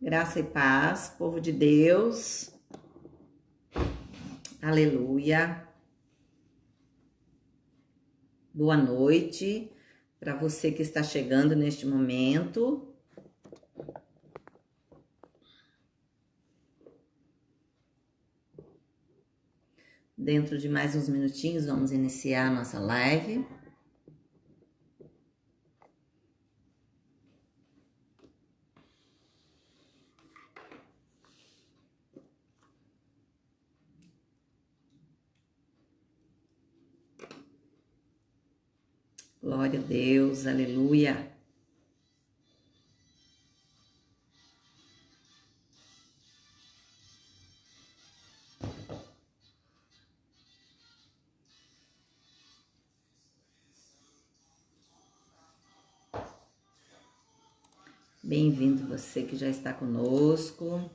Graça e paz, povo de Deus, aleluia. Boa noite para você que está chegando neste momento. Dentro de mais uns minutinhos, vamos iniciar a nossa live. Glória a Deus, aleluia. Bem-vindo você que já está conosco.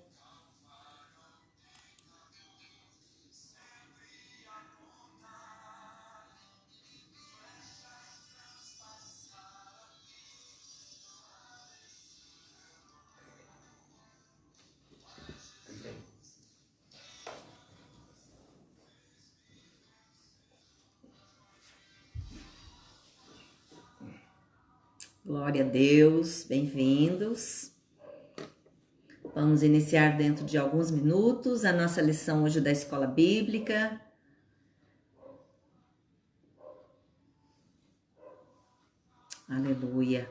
Glória a Deus, bem-vindos. Vamos iniciar dentro de alguns minutos a nossa lição hoje da Escola Bíblica. Aleluia.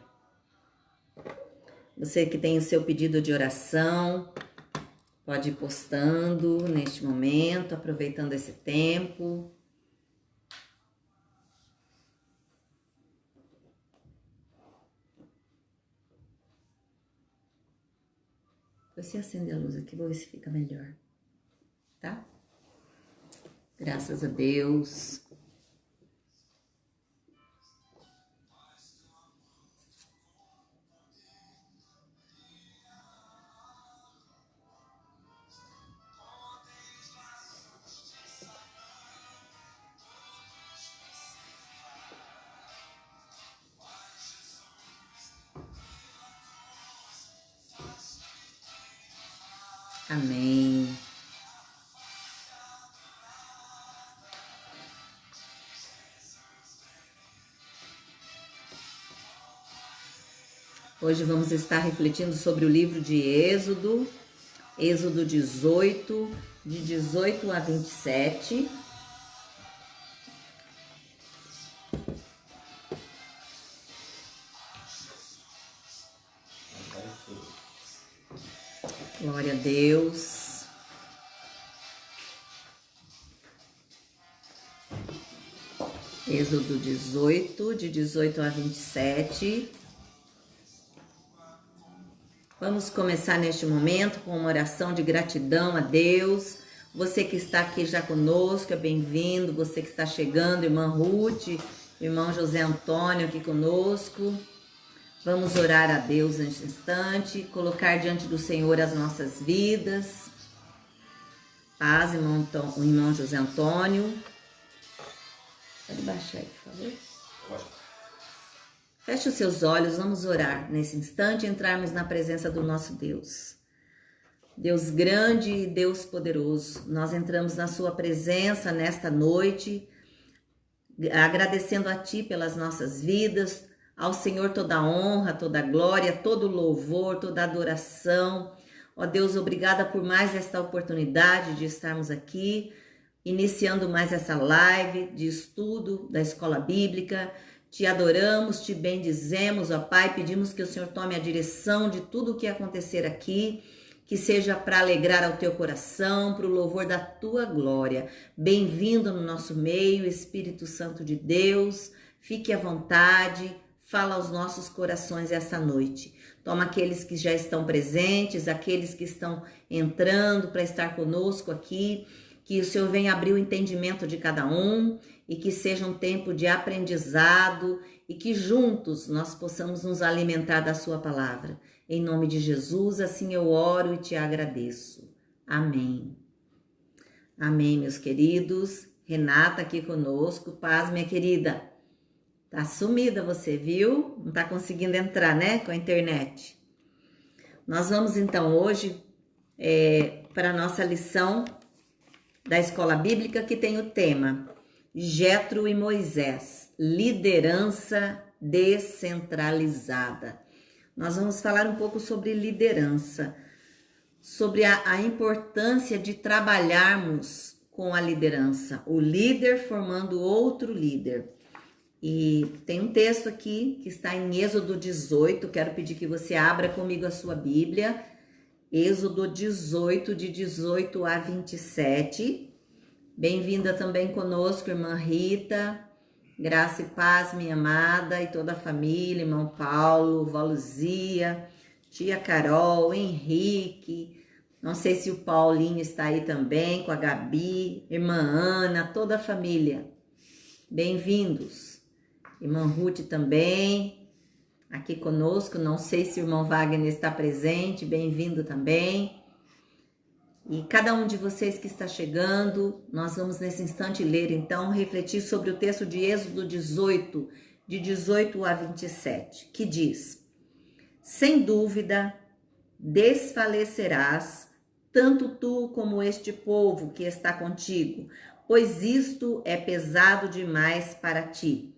Você que tem o seu pedido de oração, pode ir postando neste momento, aproveitando esse tempo. Você acende a luz aqui, vou ver se fica melhor, tá? Graças a Deus. Amém. Hoje vamos estar refletindo sobre o livro de Êxodo, Êxodo 18, de 18 a 27. Glória a Deus. Êxodo 18, de 18 a 27. Vamos começar neste momento com uma oração de gratidão a Deus. Você que está aqui já conosco, é bem-vindo. Você que está chegando, irmã Ruth, irmão José Antônio aqui conosco. Vamos orar a Deus neste instante, colocar diante do Senhor as nossas vidas. Paz, irmão José Antônio. Pode baixar aí, por favor. Feche os seus olhos, vamos orar nesse instante e entrarmos na presença do nosso Deus. Deus grande e Deus poderoso, nós entramos na sua presença nesta noite, agradecendo a Ti pelas nossas vidas, ao Senhor toda a honra, toda a glória, todo o louvor, toda a adoração. Ó Deus, obrigada por mais esta oportunidade de estarmos aqui, iniciando mais essa live de estudo da Escola Bíblica. Te adoramos, te bendizemos, ó Pai, pedimos que o Senhor tome a direção de tudo o que acontecer aqui, que seja para alegrar ao teu coração, para o louvor da tua glória. Bem-vindo no nosso meio, Espírito Santo de Deus, fique à vontade, fala aos nossos corações essa noite. Toma aqueles que já estão presentes, aqueles que estão entrando para estar conosco aqui, que o Senhor venha abrir o entendimento de cada um e que seja um tempo de aprendizado e que juntos nós possamos nos alimentar da sua palavra. Em nome de Jesus, assim eu oro e te agradeço. Amém. Amém, meus queridos. Renata aqui conosco. Paz, minha querida. Tá sumida você, viu? Não tá conseguindo entrar, né, com a internet. Nós vamos então hoje para a nossa lição da Escola Bíblica, que tem o tema Jetro e Moisés, liderança descentralizada. Nós vamos falar um pouco sobre liderança, sobre a importância de trabalharmos com a liderança, o líder formando outro líder. E tem um texto aqui que está em Êxodo 18, quero pedir que você abra comigo a sua Bíblia, Êxodo 18, de 18 a 27. Bem-vinda também conosco, irmã Rita, graça e paz, minha amada, e toda a família, irmão Paulo, vó Luzia, tia Carol, Henrique, não sei se o Paulinho está aí também, com a Gabi, irmã Ana, toda a família. Bem-vindos. Irmã Ruth também, aqui conosco, não sei se o irmão Wagner está presente, bem-vindo também. E cada um de vocês que está chegando, nós vamos nesse instante ler, então, refletir sobre o texto de Êxodo 18, de 18 a 27, que diz: sem dúvida, desfalecerás, tanto tu como este povo que está contigo, pois isto é pesado demais para ti.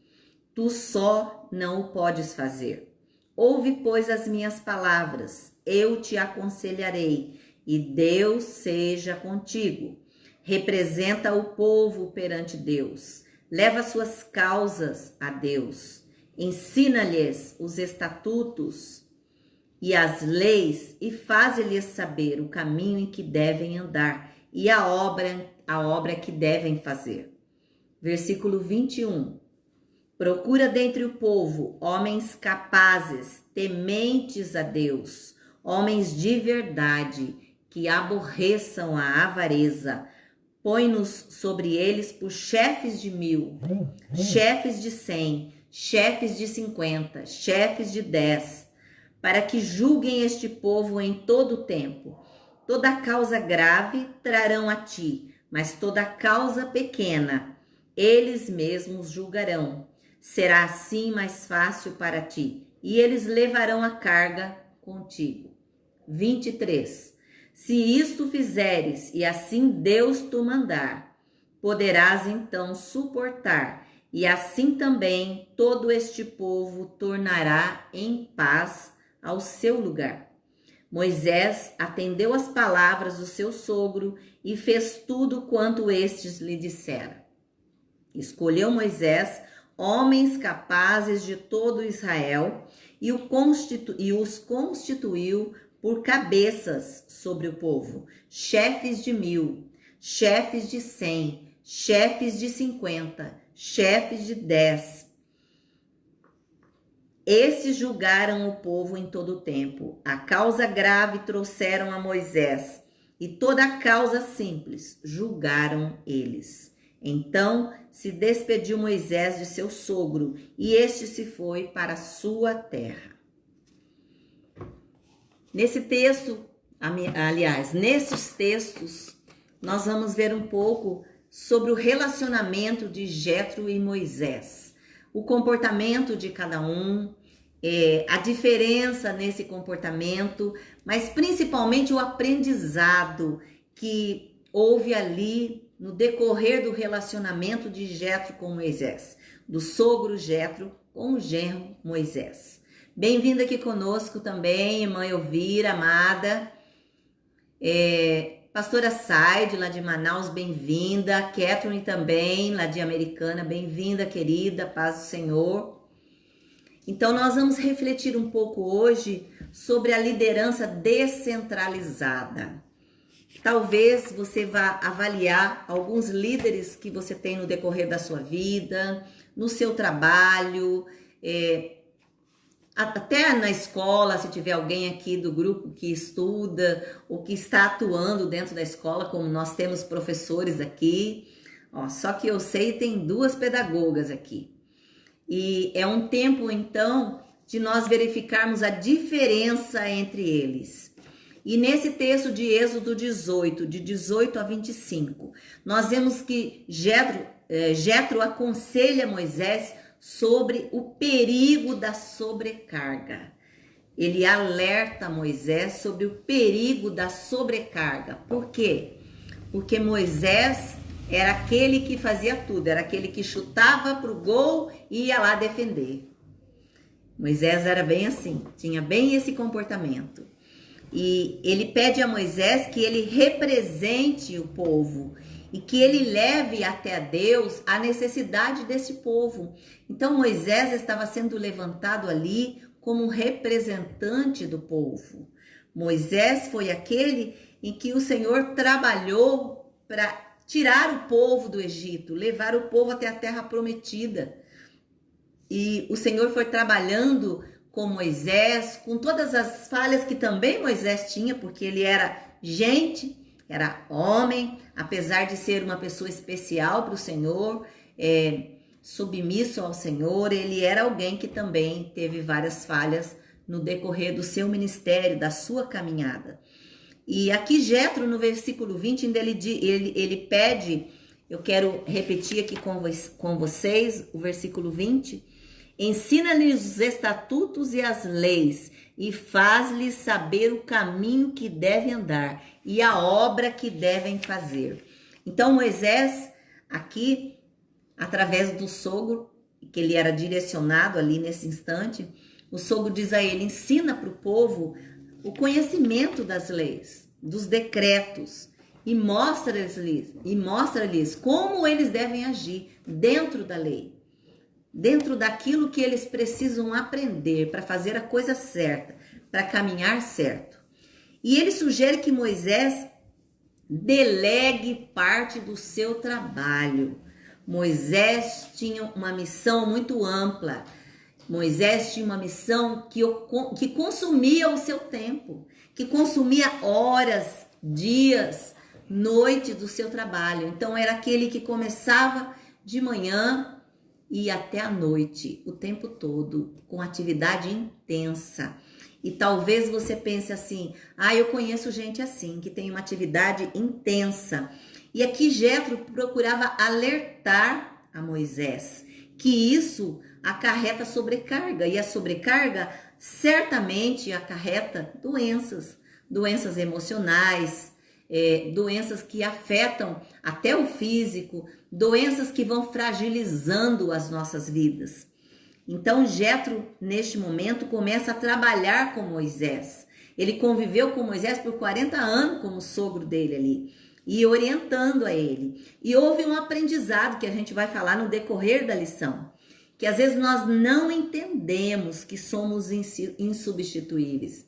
Tu só não o podes fazer. Ouve, pois, as minhas palavras, eu te aconselharei, e Deus seja contigo. Representa o povo perante Deus, leva suas causas a Deus, ensina-lhes os estatutos e as leis, e faze-lhes saber o caminho em que devem andar e a obra que devem fazer. Versículo 21. Procura dentre o povo homens capazes, tementes a Deus, homens de verdade, que aborreçam a avareza. Põe-nos sobre eles por chefes de 1000, chefes de 100, chefes de 50, chefes de 10, para que julguem este povo em todo o tempo. Toda causa grave trarão a ti, mas toda causa pequena, eles mesmos julgarão. Será assim mais fácil para ti, e eles levarão a carga contigo. 23. Se isto fizeres, e assim Deus te mandar, poderás então suportar, e assim também todo este povo tornará em paz ao seu lugar. Moisés atendeu às palavras do seu sogro e fez tudo quanto estes lhe disseram. Escolheu Moisés homens capazes de todo Israel e os constituiu por cabeças sobre o povo, chefes de 1000, chefes de 100, chefes de 50, chefes de 10. Esses julgaram o povo em todo o tempo. A causa grave trouxeram a Moisés, e toda a causa simples julgaram eles. Então se despediu Moisés de seu sogro, e este se foi para sua terra. Nesse texto, nesses textos, nós vamos ver um pouco sobre o relacionamento de Jetro e Moisés, o comportamento de cada um, a diferença nesse comportamento, mas principalmente o aprendizado que houve ali no decorrer do relacionamento de Jetro com Moisés, do sogro Jetro com o genro Moisés. Bem-vinda aqui conosco também, irmã Elvira, amada. Pastora Saide, lá de Manaus, bem-vinda. Catherine também, lá de Americana, bem-vinda, querida, paz do Senhor. Então, nós vamos refletir um pouco hoje sobre a liderança descentralizada. Talvez você vá avaliar alguns líderes que você tem no decorrer da sua vida, no seu trabalho, até na escola, se tiver alguém aqui do grupo que estuda ou que está atuando dentro da escola, como nós temos professores aqui. Só que eu sei, tem 2 pedagogas aqui. E é um tempo, então, de nós verificarmos a diferença entre eles. E nesse texto de Êxodo 18, de 18 a 25, nós vemos que Jetro aconselha Moisés sobre o perigo da sobrecarga. ele alerta Moisés sobre o perigo da sobrecarga. Por quê? Porque Moisés era aquele que fazia tudo, era aquele que chutava pro gol e ia lá defender. Moisés era bem assim, tinha bem esse comportamento. E ele pede a Moisés que ele represente o povo e que ele leve até a Deus a necessidade desse povo. Então Moisés estava sendo levantado ali como representante do povo. Moisés foi aquele em que o Senhor trabalhou para tirar o povo do Egito, levar o povo até a terra prometida. E o Senhor foi trabalhando com Moisés, com todas as falhas que também Moisés tinha, porque ele era gente, era homem, apesar de ser uma pessoa especial para o Senhor, submisso ao Senhor, ele era alguém que também teve várias falhas no decorrer do seu ministério, da sua caminhada. E aqui Jetro, no versículo 20, ainda ele pede, eu quero repetir aqui com vocês o versículo 20, ensina-lhes os estatutos e as leis e faz-lhes saber o caminho que devem andar e a obra que devem fazer. Então Moisés, aqui, através do sogro, que ele era direcionado ali nesse instante, o sogro diz a ele, ensina para o povo o conhecimento das leis, dos decretos, e mostra-lhes como eles devem agir dentro da lei, dentro daquilo que eles precisam aprender para fazer a coisa certa, para caminhar certo. E ele sugere que Moisés delegue parte do seu trabalho. Moisés tinha uma missão muito ampla. Moisés tinha uma missão que consumia o seu tempo, que consumia horas, dias, noites do seu trabalho. Então era aquele que começava de manhã e até a noite, o tempo todo, com atividade intensa. E talvez você pense assim, eu conheço gente assim, que tem uma atividade intensa. E aqui Jetro procurava alertar a Moisés que isso acarreta sobrecarga, e a sobrecarga certamente acarreta doenças emocionais, doenças que afetam até o físico, doenças que vão fragilizando as nossas vidas. Então Jetro, neste momento, começa a trabalhar com Moisés. Ele conviveu com Moisés por 40 anos como sogro dele ali, e orientando a ele. E houve um aprendizado que a gente vai falar no decorrer da lição, que às vezes nós não entendemos que somos insubstituíveis.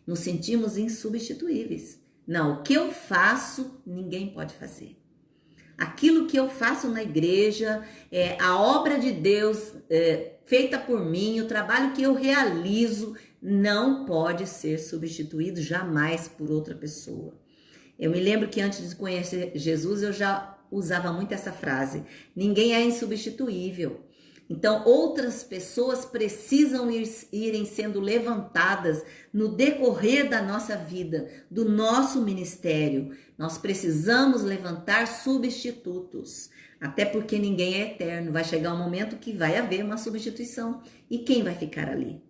Nos sentimos insubstituíveis. Não, o que eu faço, ninguém pode fazer. Aquilo que eu faço na igreja, a obra de Deus feita por mim, o trabalho que eu realizo, não pode ser substituído jamais por outra pessoa. Eu me lembro que antes de conhecer Jesus, eu já usava muito essa frase: ninguém é insubstituível. Então, outras pessoas precisam irem sendo levantadas no decorrer da nossa vida, do nosso ministério. Nós precisamos levantar substitutos, até porque ninguém é eterno. Vai chegar um momento que vai haver uma substituição. E quem vai ficar ali?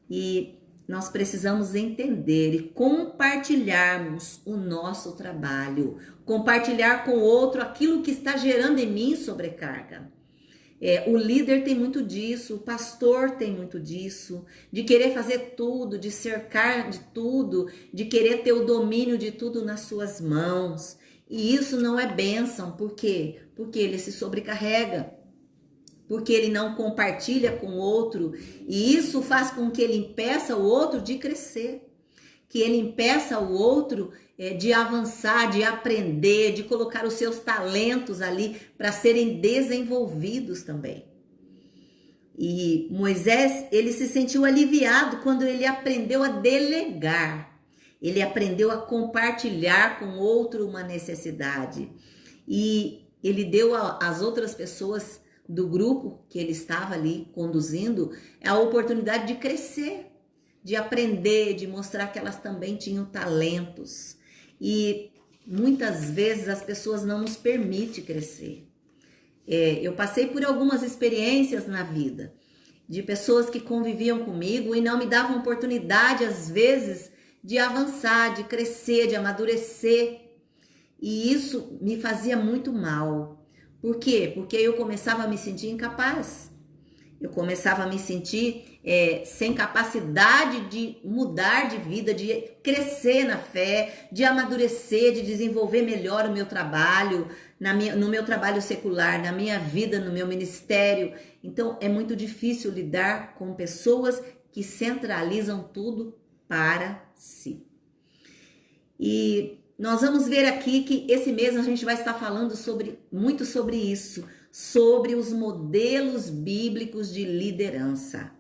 E nós precisamos entender e compartilharmos o nosso trabalho, compartilhar com o outro aquilo que está gerando em mim sobrecarga. O líder tem muito disso, o pastor tem muito disso, de querer fazer tudo, de cercar de tudo, de querer ter o domínio de tudo nas suas mãos. E isso não é bênção, por quê? Porque ele se sobrecarrega, porque ele não compartilha com o outro, e isso faz com que ele impeça o outro de crescer, que ele impeça o outro de avançar, de aprender, de colocar os seus talentos ali para serem desenvolvidos também. E Moisés, ele se sentiu aliviado quando ele aprendeu a delegar, ele aprendeu a compartilhar com o outro uma necessidade, e ele deu às outras pessoas do grupo que ele estava ali conduzindo a oportunidade de crescer, de aprender, de mostrar que elas também tinham talentos. E muitas vezes as pessoas não nos permitem crescer. Eu passei por algumas experiências na vida de pessoas que conviviam comigo e não me davam oportunidade, às vezes, de avançar, de crescer, de amadurecer. E isso me fazia muito mal. Por quê? Porque eu começava a me sentir incapaz. Eu começava a me sentir sem capacidade de mudar de vida, de crescer na fé, de amadurecer, de desenvolver melhor o meu trabalho, no meu trabalho secular, na minha vida, no meu ministério. Então, é muito difícil lidar com pessoas que centralizam tudo para si. E nós vamos ver aqui que esse mês a gente vai estar falando muito sobre isso, sobre os modelos bíblicos de liderança.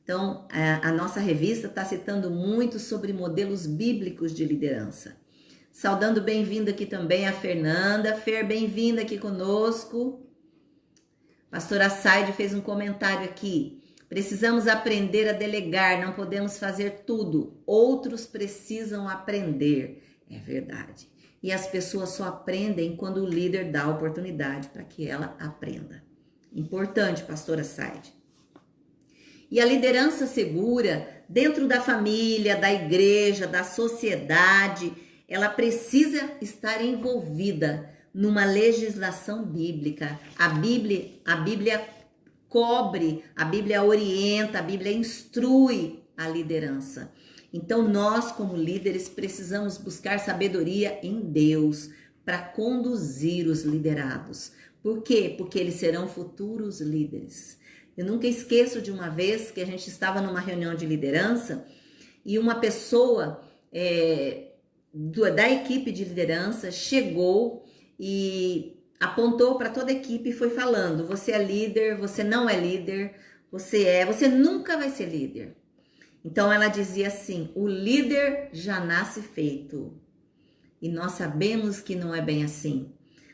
Então, a nossa revista está citando muito sobre modelos bíblicos de liderança. Saudando bem-vinda aqui também a Fernanda. Fer, bem-vinda aqui conosco. Pastora Saide fez um comentário aqui. Precisamos aprender a delegar, não podemos fazer tudo. Outros precisam aprender. É verdade. E as pessoas só aprendem quando o líder dá a oportunidade para que ela aprenda. Importante, pastora Saide. E a liderança segura, dentro da família, da igreja, da sociedade, ela precisa estar envolvida numa legislação bíblica. A Bíblia cobre, a Bíblia orienta, a Bíblia instrui a liderança. Então, nós, como líderes, precisamos buscar sabedoria em Deus para conduzir os liderados. Por quê? Porque eles serão futuros líderes. Eu nunca esqueço de uma vez que a gente estava numa reunião de liderança e uma pessoa da equipe de liderança chegou e apontou para toda a equipe e foi falando: você é líder, você não é líder, você nunca vai ser líder. Então ela dizia assim: o líder já nasce feito. E nós sabemos que não é bem assim.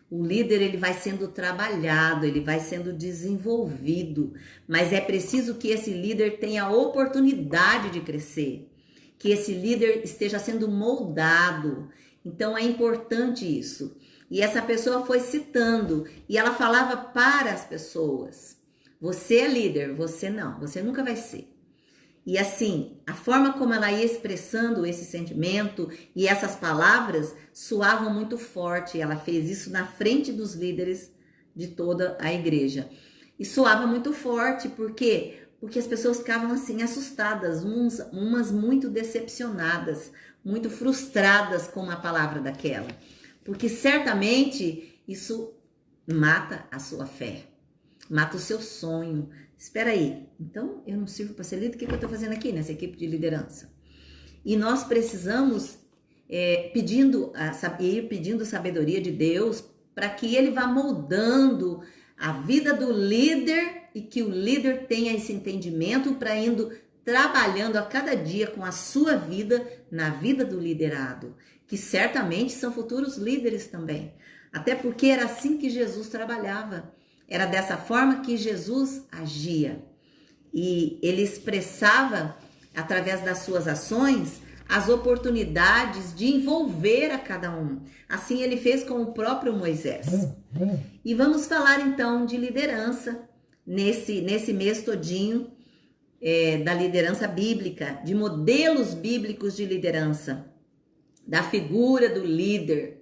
O líder, ele vai sendo trabalhado, ele vai sendo desenvolvido, mas é preciso que esse líder tenha a oportunidade de crescer, que esse líder esteja sendo moldado. Então é importante isso. E essa pessoa foi citando, e ela falava para as pessoas: você é líder, você não, você nunca vai ser. E assim, a forma como ela ia expressando esse sentimento e essas palavras soavam muito forte. Ela fez isso na frente dos líderes de toda a igreja. E soava muito forte, por quê? Porque as pessoas ficavam assim assustadas, umas muito decepcionadas, muito frustradas com uma palavra daquela. Porque certamente isso mata a sua fé, mata o seu sonho. Espera aí, então eu não sirvo para ser líder, o que eu estou fazendo aqui nessa equipe de liderança? E nós precisamos ir pedindo sabedoria de Deus para que Ele vá moldando a vida do líder e que o líder tenha esse entendimento para indo trabalhando a cada dia com a sua vida na vida do liderado, que certamente são futuros líderes também. Até porque era assim que Jesus trabalhava. Era dessa forma que Jesus agia. E ele expressava, através das suas ações, as oportunidades de envolver a cada um. Assim ele fez com o próprio Moisés. E vamos falar então de liderança nesse mês todinho, da liderança bíblica, de modelos bíblicos de liderança, da figura do líder,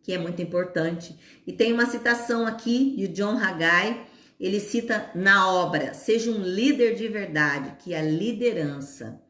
que é muito importante. E tem uma citação aqui de John Haggai, ele cita na obra: seja um líder de verdade, que a liderança,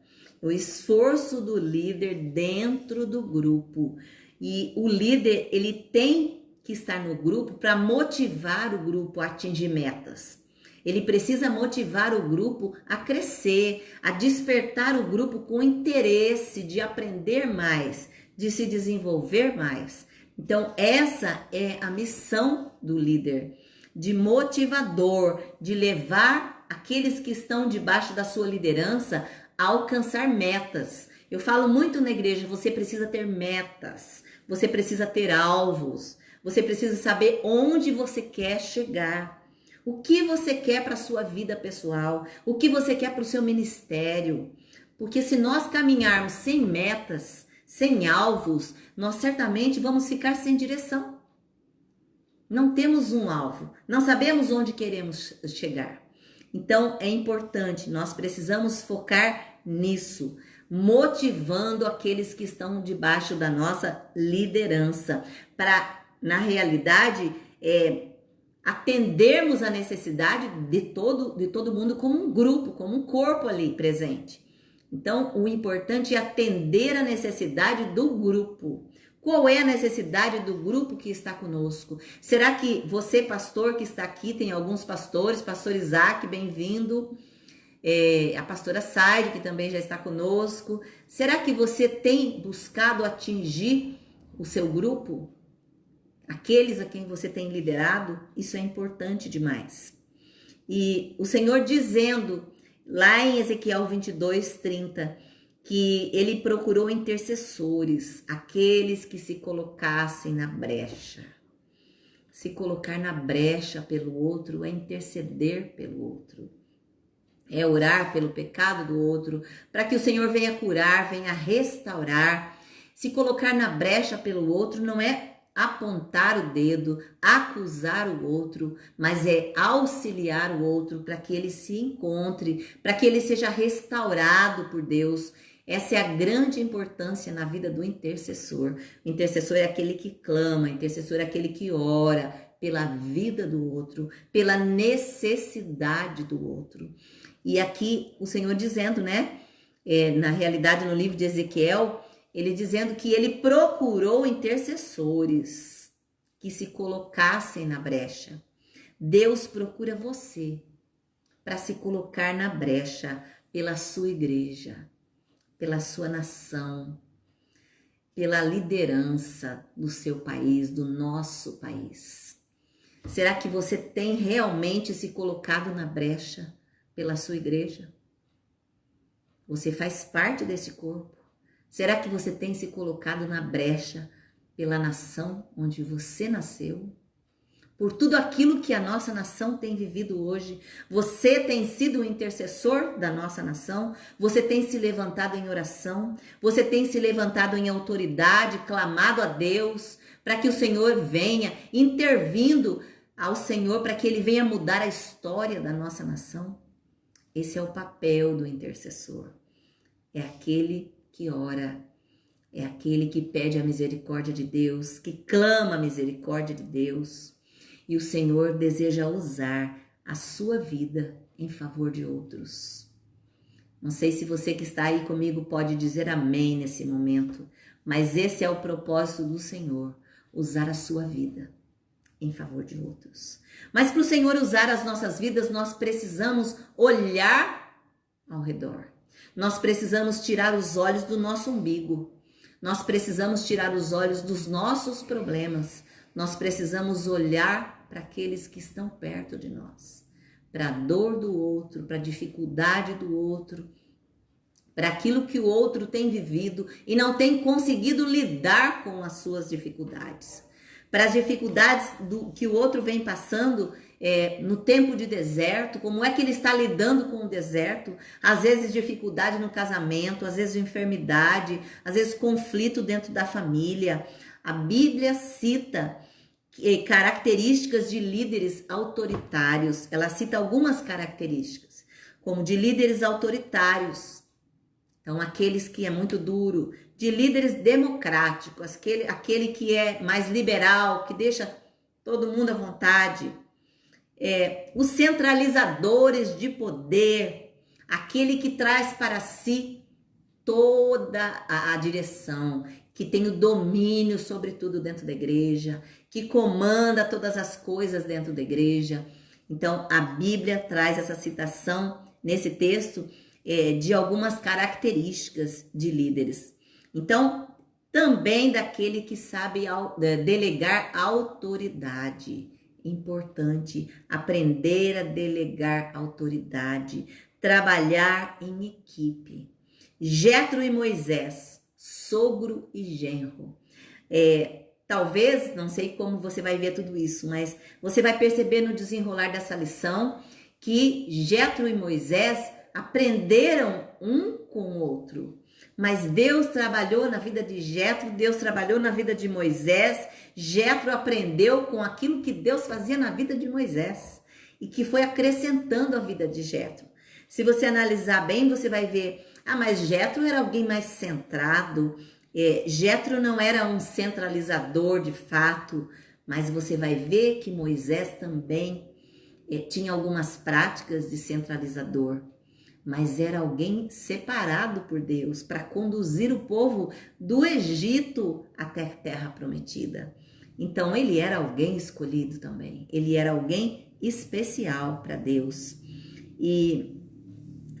o esforço do líder dentro do grupo. E o líder, ele tem que estar no grupo para motivar o grupo a atingir metas. Ele precisa motivar o grupo a crescer, a despertar o grupo com interesse de aprender mais, de se desenvolver mais. Então, essa é a missão do líder, de motivador, de levar aqueles que estão debaixo da sua liderança a alcançar metas. Eu falo muito na igreja: você precisa ter metas, você precisa ter alvos, você precisa saber onde você quer chegar, o que você quer para a sua vida pessoal, o que você quer para o seu ministério. Porque se nós caminharmos sem metas, sem alvos, nós certamente vamos ficar sem direção. Não temos um alvo, não sabemos onde queremos chegar. Então é importante, nós precisamos focar nisso, motivando aqueles que estão debaixo da nossa liderança, para, na realidade, atendermos a necessidade de todo mundo como um grupo, como um corpo ali presente. Então, o importante é atender a necessidade do grupo. Qual é a necessidade do grupo que está conosco? Será que você, pastor, que está aqui, tem alguns pastores, pastor Isaac, bem-vindo, a pastora Saide, que também já está conosco. Será que você tem buscado atingir o seu grupo? Aqueles a quem você tem liderado? Isso é importante demais. E o Senhor dizendo, lá em Ezequiel 22:30, que ele procurou intercessores, aqueles que se colocassem na brecha. Se colocar na brecha pelo outro é interceder pelo outro. É orar pelo pecado do outro, para que o Senhor venha curar, venha restaurar. Se colocar na brecha pelo outro não é apontar o dedo, acusar o outro, mas é auxiliar o outro para que ele se encontre, para que ele seja restaurado por Deus. Essa é a grande importância na vida do intercessor. O intercessor é aquele que clama, o intercessor é aquele que ora pela vida do outro, pela necessidade do outro. E aqui o Senhor dizendo, né? Na realidade, no livro de Ezequiel, ele dizendo que ele procurou intercessores que se colocassem na brecha. Deus procura você para se colocar na brecha pela sua igreja, pela sua nação, pela liderança do seu país, do nosso país. Será que você tem realmente se colocado na brecha pela sua igreja? Você faz parte desse corpo. Será que você tem se colocado na brecha pela nação onde você nasceu? Por tudo aquilo que a nossa nação tem vivido hoje, você tem sido o intercessor da nossa nação, você tem se levantado em oração, você tem se levantado em autoridade, clamado a Deus, para que o Senhor venha, intervindo ao Senhor, para que Ele venha mudar a história da nossa nação. Esse é o papel do intercessor. É aquele que ora, é aquele que pede a misericórdia de Deus, que clama a misericórdia de Deus. E o Senhor deseja usar a sua vida em favor de outros. Não sei se você que está aí comigo pode dizer amém nesse momento, mas esse é o propósito do Senhor, usar a sua vida em favor de outros. Mas para o Senhor usar as nossas vidas, nós precisamos olhar ao redor. Nós precisamos tirar os olhos do nosso umbigo. Nós precisamos tirar os olhos dos nossos problemas. Nós precisamos olhar para aqueles que estão perto de nós, para a dor do outro, para a dificuldade do outro, para aquilo que o outro tem vivido e não tem conseguido lidar com as suas dificuldades, para as dificuldades que o outro vem passando no tempo de deserto, como é que ele está lidando com o deserto, às vezes dificuldade no casamento, às vezes enfermidade, às vezes conflito dentro da família. A Bíblia cita características de líderes autoritários. Ela cita algumas características, como de líderes autoritários, então aqueles que é muito duro, de líderes democráticos, aquele que é mais liberal, que deixa todo mundo à vontade, os centralizadores de poder, aquele que traz para si toda a direção, que tem o domínio sobre tudo dentro da igreja, que comanda todas as coisas dentro da igreja. Então, a Bíblia traz essa citação nesse texto de algumas características de líderes. Então, também daquele que sabe delegar autoridade. Importante aprender a delegar autoridade, trabalhar em equipe. Jetro e Moisés, sogro e genro. Talvez, não sei como você vai ver tudo isso, mas você vai perceber no desenrolar dessa lição que Jetro e Moisés aprenderam um com o outro. Mas Deus trabalhou na vida de Jetro, Deus trabalhou na vida de Moisés. Jetro aprendeu com aquilo que Deus fazia na vida de Moisés. e que foi acrescentando a vida de Jétro. Se você analisar bem, você vai ver, mas Jétro era alguém mais centrado, Jétro não era um centralizador de fato, mas você vai ver que Moisés também tinha algumas práticas de centralizador, mas era alguém separado por Deus para conduzir o povo do Egito até a terra prometida. Então ele era alguém escolhido também, ele era alguém especial para Deus. E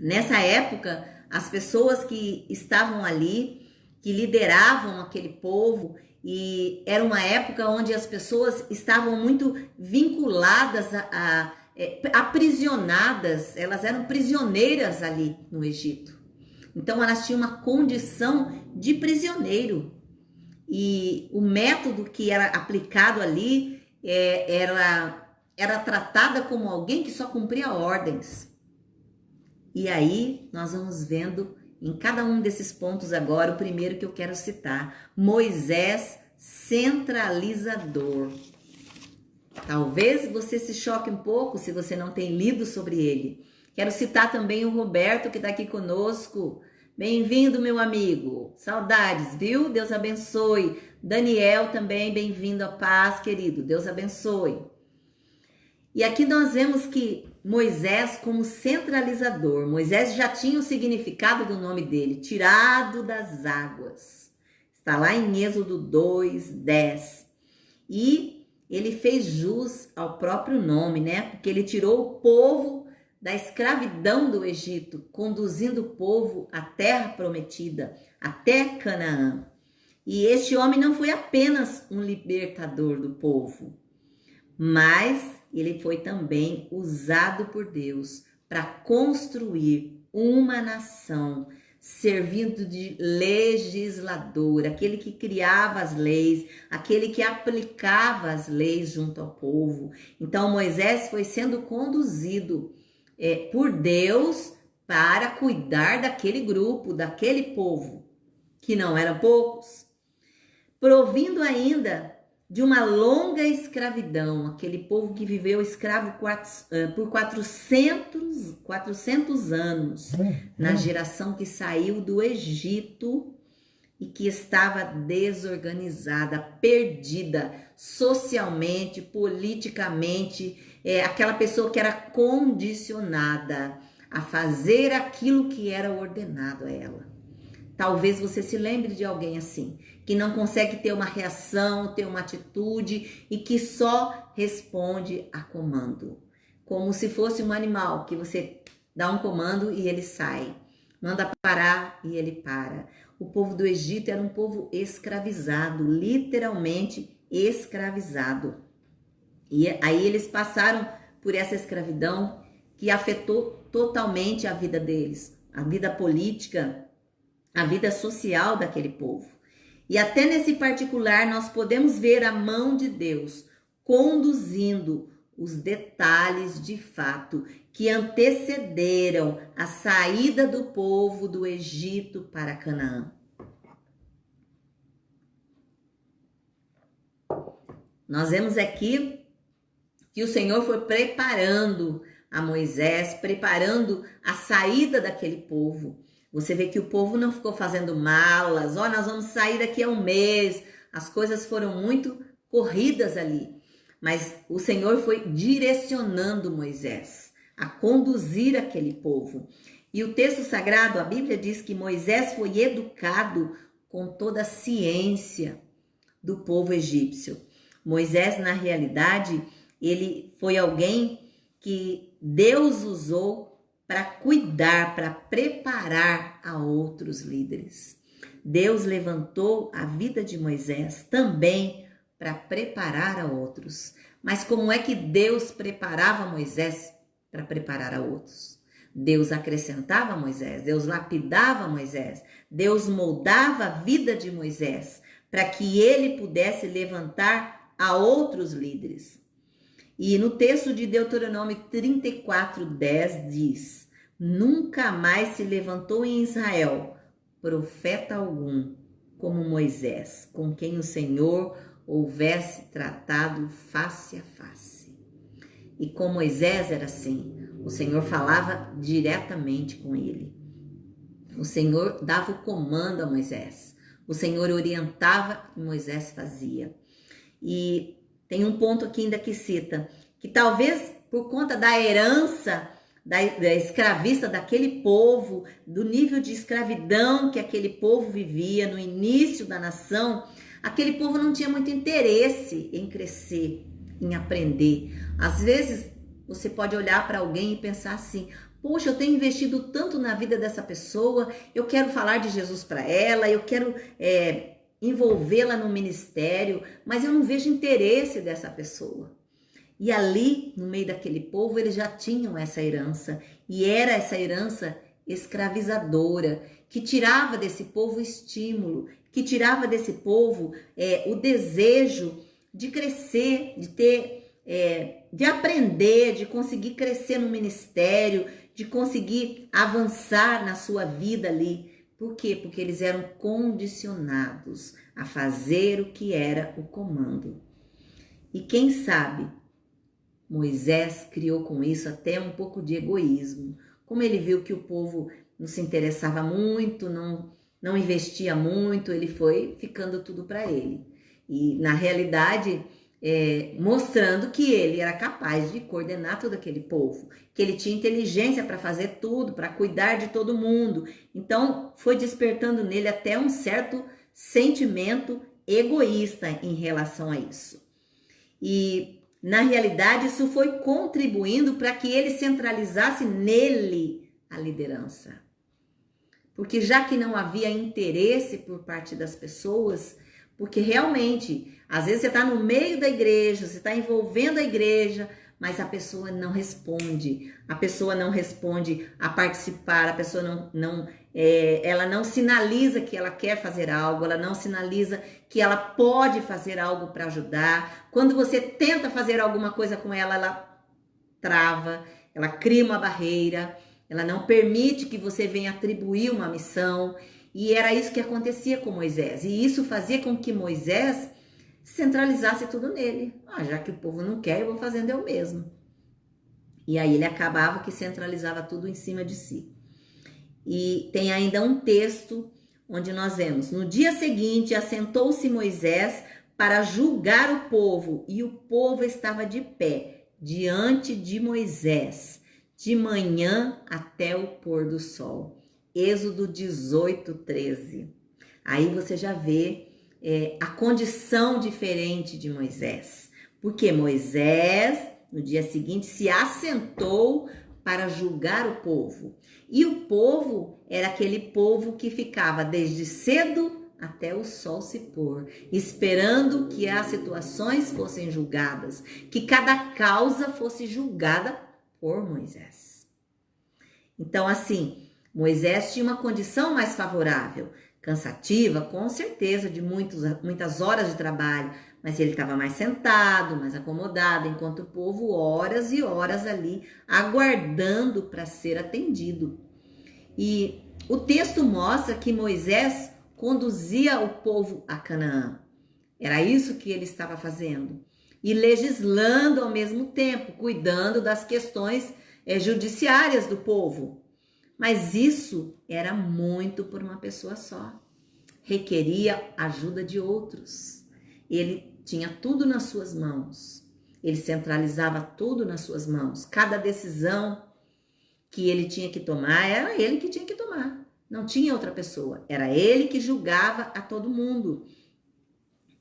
nessa época, as pessoas que estavam ali, que lideravam aquele povo, e era uma época onde as pessoas estavam muito vinculadas aprisionadas, elas eram prisioneiras ali no Egito. Então elas tinham uma condição de prisioneiro. E o método que era aplicado ali era tratada como alguém que só cumpria ordens. E aí nós vamos vendo em cada um desses pontos agora, o primeiro que eu quero citar, Moisés centralizador. Talvez você se choque um pouco se você não tem lido sobre ele. Quero citar também o Roberto que está aqui conosco. Bem-vindo, meu amigo. Saudades, viu? Deus abençoe. Daniel também, bem-vindo à paz, querido. Deus abençoe. E aqui nós vemos que Moisés como centralizador. Moisés já tinha o significado do nome dele, tirado das águas. Está lá em Êxodo 2, 10. E ele fez jus ao próprio nome, né? Porque ele tirou o povo da escravidão do Egito, conduzindo o povo à terra prometida, até Canaã. E este homem não foi apenas um libertador do povo, mas ele foi também usado por Deus para construir uma nação, servindo de legislador, aquele que criava as leis, aquele que aplicava as leis junto ao povo. Então Moisés foi sendo conduzido por Deus para cuidar daquele grupo, daquele povo, que não eram poucos, provindo ainda de uma longa escravidão, aquele povo que viveu escravo por 400 anos, na geração que saiu do Egito e que estava desorganizada, perdida socialmente, politicamente, aquela pessoa que era condicionada a fazer aquilo que era ordenado a ela. Talvez você se lembre de alguém assim, que não consegue ter uma reação, ter uma atitude e que só responde a comando. Como se fosse um animal, que você dá um comando e ele sai. Manda parar e ele para. O povo do Egito era um povo escravizado, literalmente escravizado. E aí eles passaram por essa escravidão que afetou totalmente a vida deles, a vida política, a vida social daquele povo. E até nesse particular nós podemos ver a mão de Deus conduzindo os detalhes de fato que antecederam a saída do povo do Egito para Canaã. Nós vemos aqui que o Senhor foi preparando a Moisés, preparando a saída daquele povo. Você vê que o povo não ficou fazendo malas, nós vamos sair daqui a um mês. As coisas foram muito corridas ali. Mas o Senhor foi direcionando Moisés a conduzir aquele povo. E o texto sagrado, a Bíblia diz que Moisés foi educado com toda a ciência do povo egípcio. Moisés, na realidade, ele foi alguém que Deus usou para cuidar, para preparar a outros líderes. Deus levantou a vida de Moisés também para preparar a outros. Mas como é que Deus preparava Moisés para preparar a outros? Deus acrescentava Moisés, Deus lapidava Moisés, Deus moldava a vida de Moisés para que ele pudesse levantar a outros líderes. E no texto de Deuteronômio 34:10 diz: nunca mais se levantou em Israel profeta algum como Moisés, com quem o Senhor houvesse tratado face a face. E com Moisés era assim, o Senhor falava diretamente com ele. O Senhor dava o comando a Moisés. O Senhor orientava e Moisés fazia. E tem um ponto aqui ainda que cita, que talvez por conta da herança da escravista daquele povo, do nível de escravidão que aquele povo vivia no início da nação, aquele povo não tinha muito interesse em crescer, em aprender. Às vezes você pode olhar para alguém e pensar assim: poxa, eu tenho investido tanto na vida dessa pessoa, eu quero falar de Jesus para ela, eu quero envolvê-la no ministério, mas eu não vejo interesse dessa pessoa. E ali, no meio daquele povo, eles já tinham essa herança, e era essa herança escravizadora, que tirava desse povo o estímulo, que tirava desse povo o desejo de crescer, de ter, de aprender, de conseguir crescer no ministério, de conseguir avançar na sua vida ali. Por quê? Porque eles eram condicionados a fazer o que era o comando. E quem sabe, Moisés criou com isso até um pouco de egoísmo. Como ele viu que o povo não se interessava muito, não investia muito, ele foi ficando tudo para ele. E na realidade, mostrando que ele era capaz de coordenar todo aquele povo, que ele tinha inteligência para fazer tudo, para cuidar de todo mundo. Então, foi despertando nele até um certo sentimento egoísta em relação a isso. E na realidade, isso foi contribuindo para que ele centralizasse nele a liderança. Porque já que não havia interesse por parte das pessoas, porque realmente, às vezes você está no meio da igreja, você está envolvendo a igreja, mas a pessoa não responde a participar, a pessoa ela não sinaliza que ela quer fazer algo, ela não sinaliza que ela pode fazer algo para ajudar. Quando você tenta fazer alguma coisa com ela, ela trava, ela cria uma barreira, ela não permite que você venha atribuir uma missão. E era isso que acontecia com Moisés. E isso fazia com que Moisés centralizasse tudo nele. Já que o povo não quer, eu vou fazendo eu mesmo. E aí ele acabava que centralizava tudo em cima de si. E tem ainda um texto onde nós vemos: no dia seguinte assentou-se Moisés para julgar o povo, e o povo estava de pé diante de Moisés, de manhã até o pôr do sol. Êxodo 18:13. Aí você já vê a condição diferente de Moisés. Porque Moisés, no dia seguinte, se assentou para julgar o povo. E o povo era aquele povo que ficava desde cedo até o sol se pôr, esperando que as situações fossem julgadas, que cada causa fosse julgada por Moisés. Então, assim, Moisés tinha uma condição mais favorável, cansativa, com certeza, de muitas horas de trabalho, mas ele estava mais sentado, mais acomodado, enquanto o povo horas e horas ali aguardando para ser atendido. E o texto mostra que Moisés conduzia o povo a Canaã. Era isso que ele estava fazendo. E legislando ao mesmo tempo, cuidando das questões judiciárias do povo. Mas isso era muito por uma pessoa só. Requeria ajuda de outros. Ele tinha tudo nas suas mãos. Ele centralizava tudo nas suas mãos. Cada decisão que ele tinha que tomar, era ele que tinha que tomar. Não tinha outra pessoa. Era ele que julgava a todo mundo.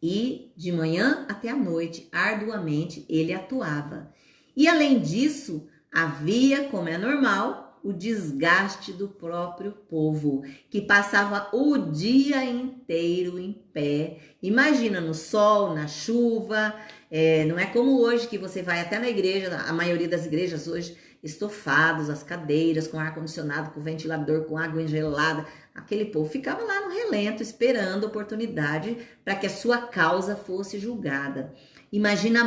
E de manhã até a noite, arduamente, ele atuava. E além disso, havia, como é normal, o desgaste do próprio povo, que passava o dia inteiro em pé. Imagina, no sol, na chuva. Não é como hoje que você vai até na igreja, a maioria das igrejas hoje, estofados, as cadeiras com ar-condicionado, com ventilador, com água gelada. Aquele povo ficava lá no relento, esperando a oportunidade para que a sua causa fosse julgada. Imagina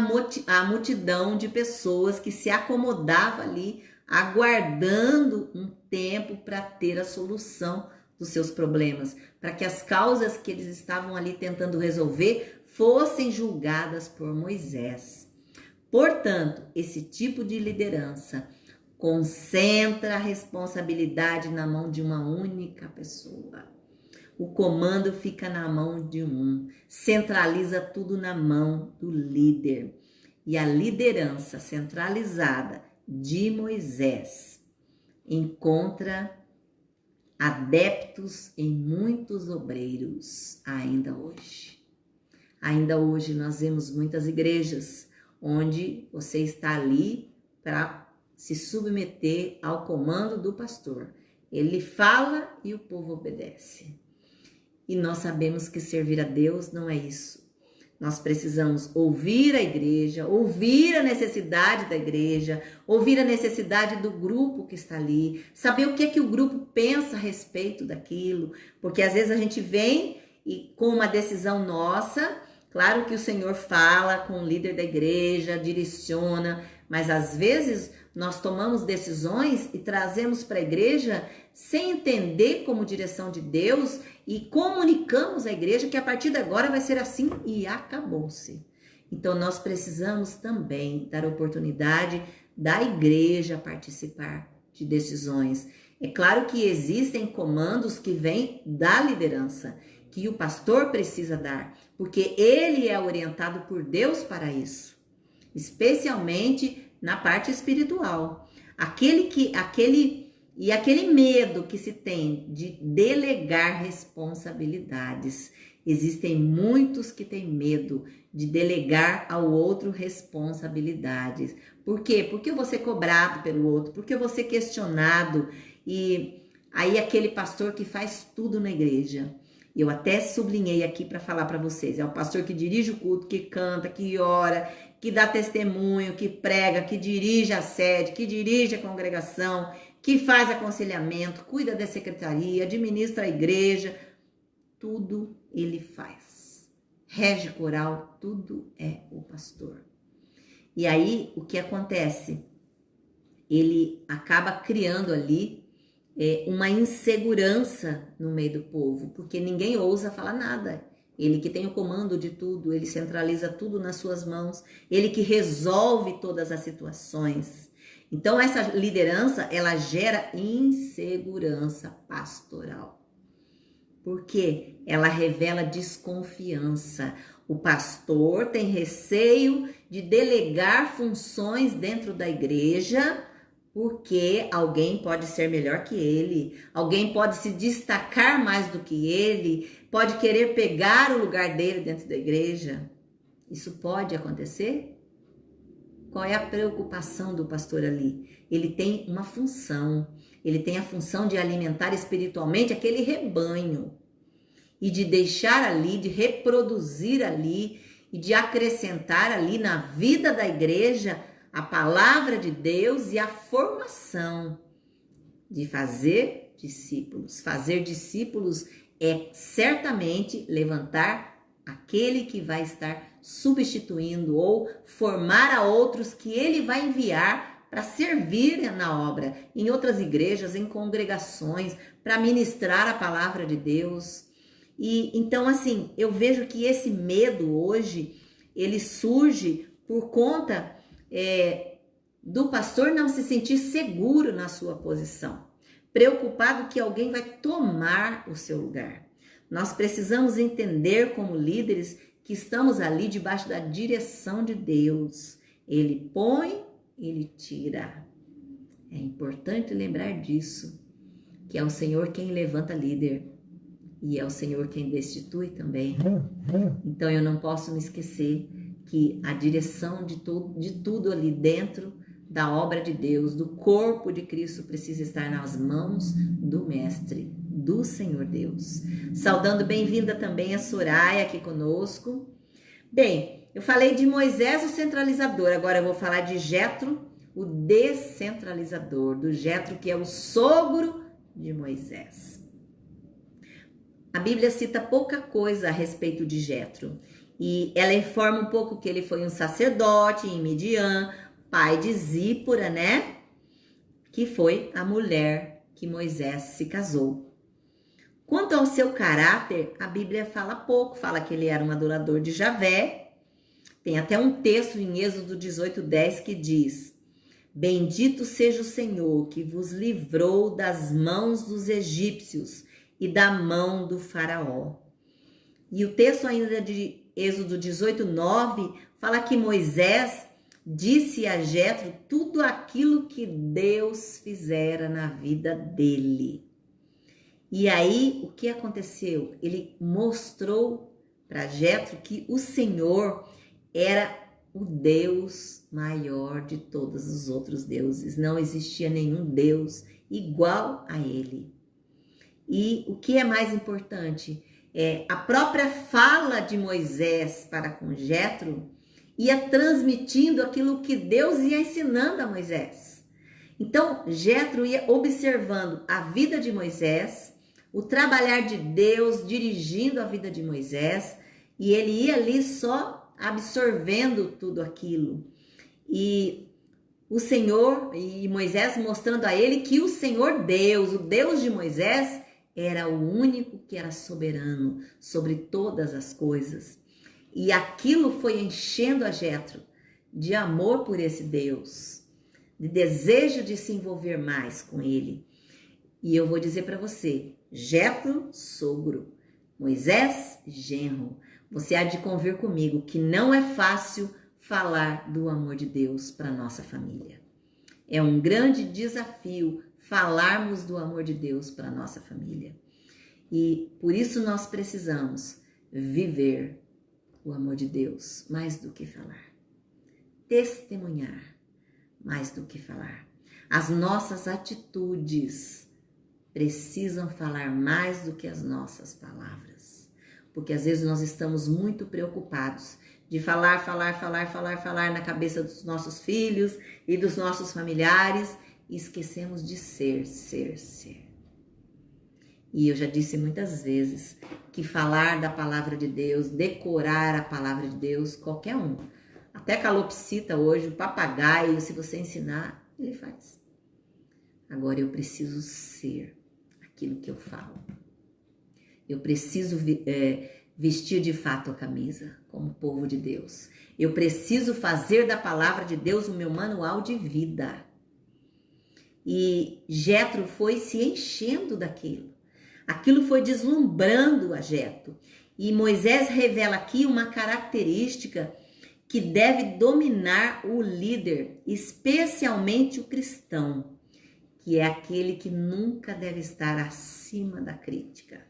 a multidão de pessoas que se acomodava ali, aguardando um tempo para ter a solução dos seus problemas, para que as causas que eles estavam ali tentando resolver fossem julgadas por Moisés. Portanto, esse tipo de liderança concentra a responsabilidade na mão de uma única pessoa. O comando fica na mão de um, centraliza tudo na mão do líder. E a liderança centralizada de Moisés encontra adeptos em muitos obreiros ainda hoje. Ainda hoje nós vemos muitas igrejas onde você está ali para se submeter ao comando do pastor. Ele fala e o povo obedece. E nós sabemos que servir a Deus não é isso. Nós precisamos ouvir a igreja, ouvir a necessidade da igreja, ouvir a necessidade do grupo que está ali, saber o que é que o grupo pensa a respeito daquilo, porque às vezes a gente vem e com uma decisão nossa, claro que o Senhor fala com o líder da igreja, direciona, mas às vezes nós tomamos decisões e trazemos para a igreja sem entender como direção de Deus e comunicamos à igreja que a partir de agora vai ser assim e acabou-se. Então nós precisamos também dar oportunidade da igreja participar de decisões. É claro que existem comandos que vêm da liderança, que o pastor precisa dar, porque ele é orientado por Deus para isso, especialmente na parte espiritual. Aquele medo que se tem de delegar responsabilidades. Existem muitos que têm medo de delegar ao outro responsabilidades. Por quê? Porque eu vou ser cobrado pelo outro, porque eu vou ser questionado. E aí aquele pastor que faz tudo na igreja. Eu até sublinhei aqui para falar para vocês. É o pastor que dirige o culto, que canta, que ora, que dá testemunho, que prega, que dirige a sede, que dirige a congregação, que faz aconselhamento, cuida da secretaria, administra a igreja. Tudo ele faz. Rege coral, tudo é o pastor. E aí, o que acontece? Ele acaba criando ali uma insegurança no meio do povo, porque ninguém ousa falar nada. Ele que tem o comando de tudo, ele centraliza tudo nas suas mãos, ele que resolve todas as situações. Então essa liderança, ela gera insegurança pastoral. Porque ela revela desconfiança. O pastor tem receio de delegar funções dentro da igreja, porque alguém pode ser melhor que ele, alguém pode se destacar mais do que ele, pode querer pegar o lugar dele dentro da igreja. Isso pode acontecer? Qual é a preocupação do pastor ali? Ele tem uma função, ele tem a função de alimentar espiritualmente aquele rebanho e de deixar ali, de reproduzir ali e de acrescentar ali na vida da igreja a palavra de Deus e a formação de fazer discípulos. Fazer discípulos é certamente levantar aquele que vai estar substituindo ou formar a outros que ele vai enviar para servir na obra, em outras igrejas, em congregações, para ministrar a palavra de Deus. E então, assim, eu vejo que esse medo hoje, ele surge por conta do pastor não se sentir seguro na sua posição, preocupado que alguém vai tomar o seu lugar. Nós precisamos entender como líderes que estamos ali debaixo da direção de Deus. Ele põe, ele tira. É importante lembrar disso, que é o Senhor quem levanta líder e é o Senhor quem destitui também. Então eu não posso me esquecer que a direção de tudo ali dentro da obra de Deus, do corpo de Cristo, precisa estar nas mãos do Mestre, do Senhor Deus. Saudando bem-vinda também a Soraya aqui conosco. Bem, eu falei de Moisés, o centralizador, agora eu vou falar de Jetro, o descentralizador, do Jetro, que é o sogro de Moisés. A Bíblia cita pouca coisa a respeito de Jetro, e ela informa um pouco que ele foi um sacerdote em Midian, pai de Zípora, né? Que foi a mulher que Moisés se casou. Quanto ao seu caráter, a Bíblia fala pouco, fala que ele era um adorador de Javé Tem até um texto em Êxodo 18:10 que diz: Bendito seja o Senhor que vos livrou das mãos dos egípcios e da mão do faraó. E o texto ainda de Êxodo 18:9 fala que Moisés disse a Jetro tudo aquilo que Deus fizera na vida dele. E aí, o que aconteceu? Ele mostrou para Jetro que o Senhor era o Deus maior de todos os outros deuses. Não existia nenhum Deus igual a ele. E o que é mais importante? A própria fala de Moisés para com Jetro ia transmitindo aquilo que Deus ia ensinando a Moisés. Então, Jetro ia observando a vida de Moisés, o trabalhar de Deus dirigindo a vida de Moisés, e ele ia ali só absorvendo tudo aquilo. E o Senhor, e Moisés mostrando a ele que o Senhor Deus, o Deus de Moisés, era o único que era soberano sobre todas as coisas. E aquilo foi enchendo a Jetro de amor por esse Deus, de desejo de se envolver mais com ele. E eu vou dizer para você, Jetro, sogro, Moisés, genro, você há de convir comigo que não é fácil falar do amor de Deus para nossa família. É um grande desafio falarmos do amor de Deus para nossa família. E por isso nós precisamos viver o amor de Deus mais do que falar. Testemunhar mais do que falar. As nossas atitudes precisam falar mais do que as nossas palavras. Porque às vezes nós estamos muito preocupados de falar na cabeça dos nossos filhos e dos nossos familiares e esquecemos de ser. E eu já disse muitas vezes que falar da palavra de Deus, decorar a palavra de Deus, qualquer um, até calopsita hoje, o papagaio, se você ensinar, ele faz. Agora eu preciso ser aquilo que eu falo. Eu preciso vestir de fato a camisa como povo de Deus. Eu preciso fazer da palavra de Deus o meu manual de vida. E Jetro foi se enchendo daquilo. Aquilo foi deslumbrando a Jetro. E Moisés revela aqui uma característica que deve dominar o líder, especialmente o cristão, que é aquele que nunca deve estar acima da crítica.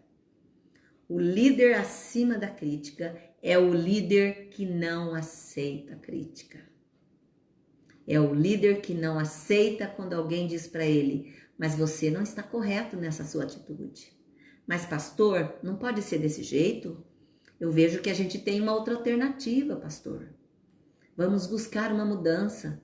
O líder acima da crítica é o líder que não aceita a crítica. É o líder que não aceita quando alguém diz para ele, mas você não está correto nessa sua atitude. Mas pastor, não pode ser desse jeito? Eu vejo que a gente tem uma outra alternativa, pastor. Vamos buscar uma mudança.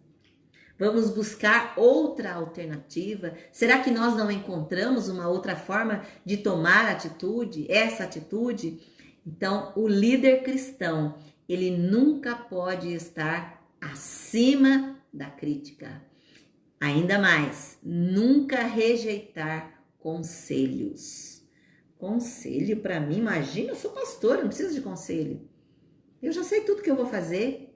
Vamos buscar outra alternativa? Será que nós não encontramos uma outra forma de tomar atitude, essa atitude? Então, o líder cristão, ele nunca pode estar acima da crítica. Ainda mais, nunca rejeitar conselhos. Conselho para mim, imagina, eu sou pastora, não preciso de conselho. Eu já sei tudo que eu vou fazer.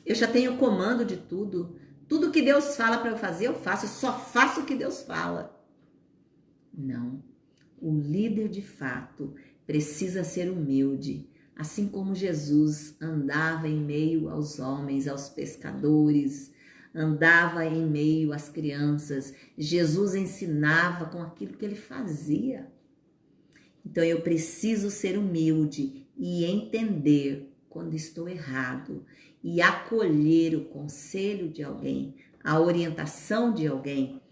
Eu já tenho comando de tudo. Tudo que Deus fala para eu fazer, eu faço. Eu só faço o que Deus fala. Não. O líder de fato precisa ser humilde. Assim como Jesus andava em meio aos homens, aos pescadores, andava em meio às crianças. Jesus ensinava com aquilo que ele fazia. Então eu preciso ser humilde e entender quando estou errado e acolher o conselho de alguém, a orientação de alguém.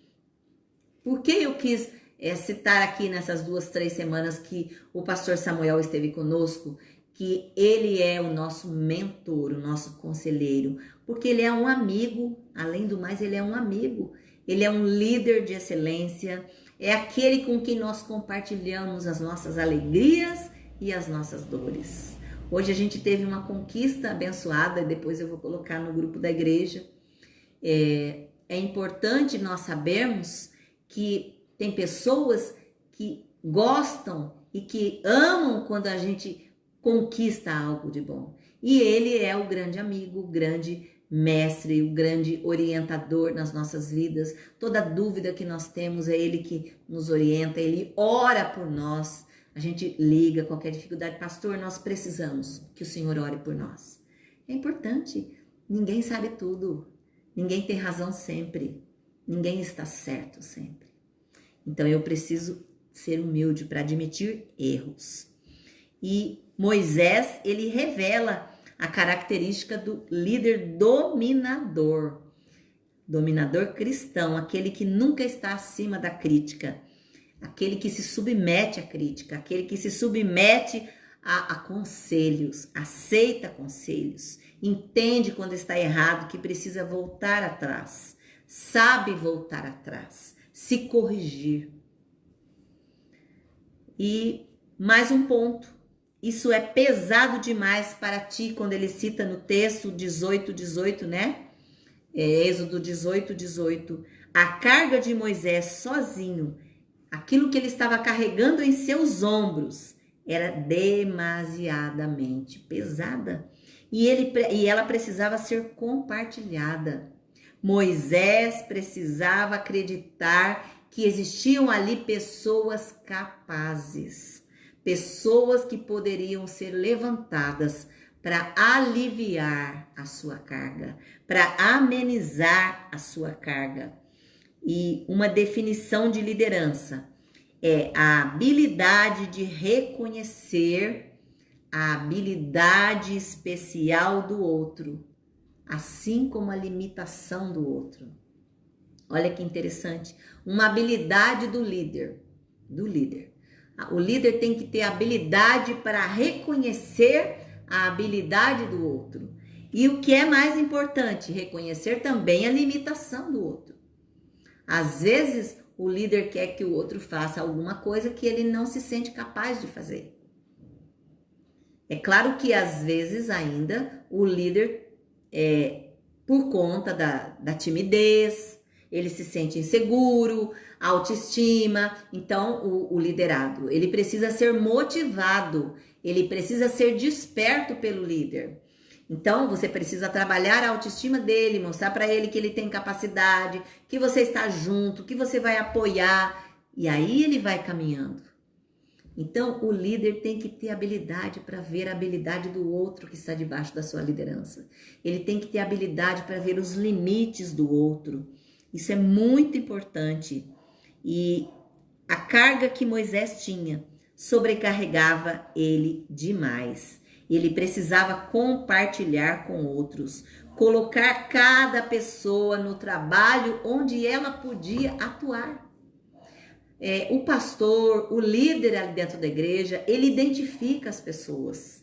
Por que eu quis citar aqui nessas 2-3 semanas que o pastor Samuel esteve conosco, que ele é o nosso mentor, o nosso conselheiro, porque ele é um amigo, além do mais ele é um amigo, ele é um líder de excelência, é aquele com quem nós compartilhamos as nossas alegrias e as nossas dores. Hoje a gente teve uma conquista abençoada, depois eu vou colocar no grupo da igreja. É importante nós sabermos que tem pessoas que gostam e que amam quando a gente conquista algo de bom. E ele é o grande amigo, o grande mestre, o grande orientador nas nossas vidas. Toda dúvida que nós temos é ele que nos orienta, ele ora por nós. A gente liga qualquer dificuldade, pastor, nós precisamos que o Senhor ore por nós. É importante, ninguém sabe tudo, ninguém tem razão sempre, ninguém está certo sempre. Então eu preciso ser humilde para admitir erros. E Moisés, ele revela a característica do líder dominador. Dominador cristão, aquele que nunca está acima da crítica, aquele que se submete à crítica, aquele que se submete a conselhos, aceita conselhos, entende quando está errado, que precisa voltar atrás, sabe voltar atrás, se corrigir. E mais um ponto, isso é pesado demais para ti, quando ele cita no texto 18, né? Êxodo 18. A carga de Moisés sozinho, aquilo que ele estava carregando em seus ombros, era demasiadamente pesada. E ela precisava ser compartilhada. Moisés precisava acreditar que existiam ali pessoas capazes, pessoas que poderiam ser levantadas para aliviar a sua carga, para amenizar a sua carga. E uma definição de liderança é a habilidade de reconhecer a habilidade especial do outro, assim como a limitação do outro. Olha que interessante, uma habilidade do líder. O líder tem que ter habilidade para reconhecer a habilidade do outro. E o que é mais importante, reconhecer também a limitação do outro. Às vezes, o líder quer que o outro faça alguma coisa que ele não se sente capaz de fazer. É claro que às vezes ainda o líder, por conta da timidez, ele se sente inseguro, autoestima. Então, o liderado, ele precisa ser motivado, ele precisa ser desperto pelo líder. Então, você precisa trabalhar a autoestima dele, mostrar para ele que ele tem capacidade, que você está junto, que você vai apoiar, e aí ele vai caminhando. Então, o líder tem que ter habilidade para ver a habilidade do outro que está debaixo da sua liderança. Ele tem que ter habilidade para ver os limites do outro. Isso é muito importante. E a carga que Moisés tinha sobrecarregava ele demais. Ele precisava compartilhar com outros, colocar cada pessoa no trabalho onde ela podia atuar. O pastor, o líder ali dentro da igreja, ele identifica as pessoas.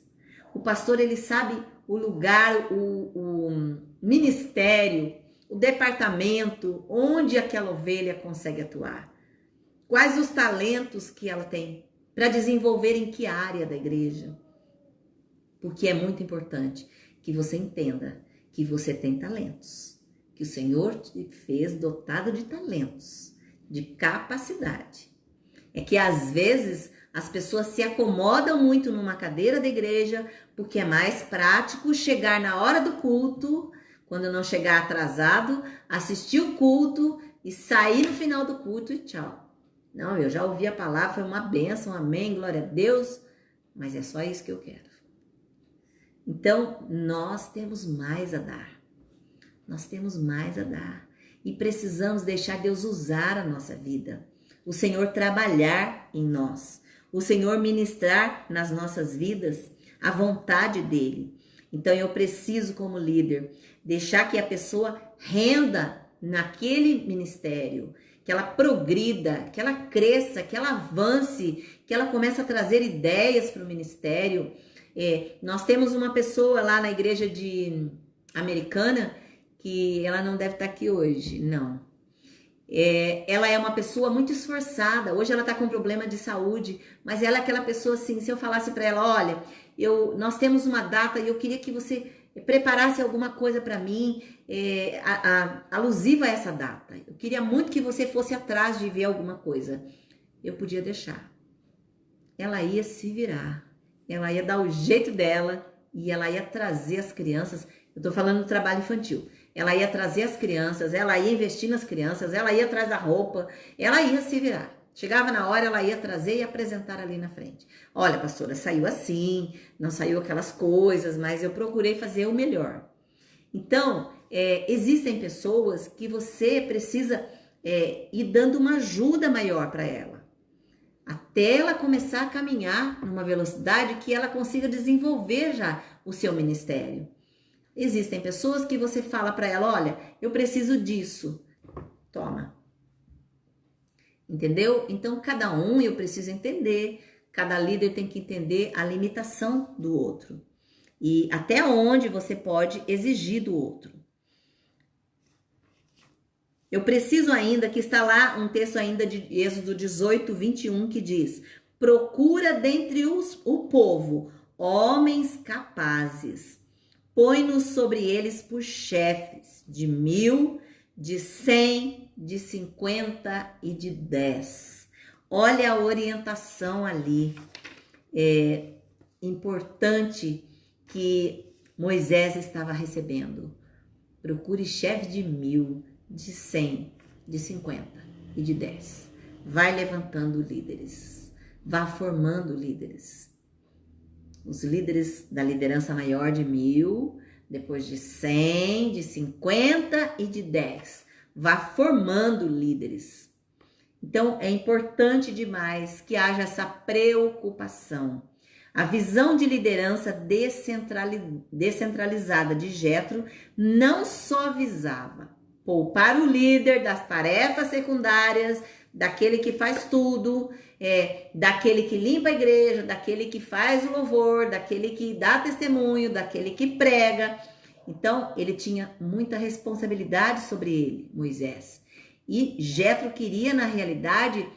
O pastor, ele sabe o lugar, o ministério, o departamento onde aquela ovelha consegue atuar. Quais os talentos que ela tem para desenvolver em que área da igreja. Porque é muito importante que você entenda que você tem talentos, que o Senhor te fez dotado de talentos, de capacidade. É que às vezes as pessoas se acomodam muito numa cadeira da igreja porque é mais prático chegar na hora do culto, quando não chegar atrasado, assistir o culto e sair no final do culto e tchau. Não, eu já ouvi a palavra, foi uma bênção, amém, glória a Deus, mas é só isso que eu quero. Então, nós temos mais a dar. Nós temos mais a dar. E precisamos deixar Deus usar a nossa vida. O Senhor trabalhar em nós. O Senhor ministrar nas nossas vidas a vontade dEle. Então, eu preciso, como líder, deixar que a pessoa renda naquele ministério. Que ela progrida, que ela cresça, que ela avance, que ela comece a trazer ideias para o ministério. Nós temos uma pessoa lá na igreja americana que ela não deve estar aqui hoje, não. Ela é uma pessoa muito esforçada, hoje ela está com problema de saúde, mas ela é aquela pessoa assim, se eu falasse para ela, olha, nós temos uma data e eu queria que você preparasse alguma coisa para mim, alusiva a essa data. Eu queria muito que você fosse atrás de ver alguma coisa. Eu podia deixar. Ela ia se virar. ela ia dar o jeito dela e ela ia trazer as crianças. Eu tô falando do trabalho infantil. Ela ia trazer as crianças, ela ia investir nas crianças, ela ia atrás da roupa, ela ia se virar. Chegava na hora, ela ia trazer e apresentar ali na frente. Olha, pastora, saiu assim, não saiu aquelas coisas, mas eu procurei fazer o melhor. Então, existem pessoas que você precisa ir dando uma ajuda maior para ela, até ela começar a caminhar numa velocidade que ela consiga desenvolver já o seu ministério. Existem pessoas que você fala para ela, olha, eu preciso disso, toma. Entendeu? Então, cada um eu preciso entender, cada líder tem que entender a limitação do outro e até onde você pode exigir do outro. Eu preciso ainda, que está lá um texto ainda de Êxodo 18, 21, que diz, procura dentre o povo homens capazes, põe-nos sobre eles por chefes de 1000, de 100, de 50 e de 10. Olha a orientação ali. É importante que Moisés estava recebendo. Procure chefe de 1000, de 100, de 50 e de 10. Vai levantando líderes. Vá formando líderes. Os líderes da liderança maior de 1000, depois de 100, de 50 e de 10. Vá formando líderes. Então, é importante demais que haja essa preocupação. A visão de liderança descentralizada de Jétro não só visava poupar o líder das tarefas secundárias, daquele que faz tudo, daquele que limpa a igreja, daquele que faz o louvor, daquele que dá testemunho, daquele que prega. Então, ele tinha muita responsabilidade sobre ele, Moisés. E Jétro queria, na realidade,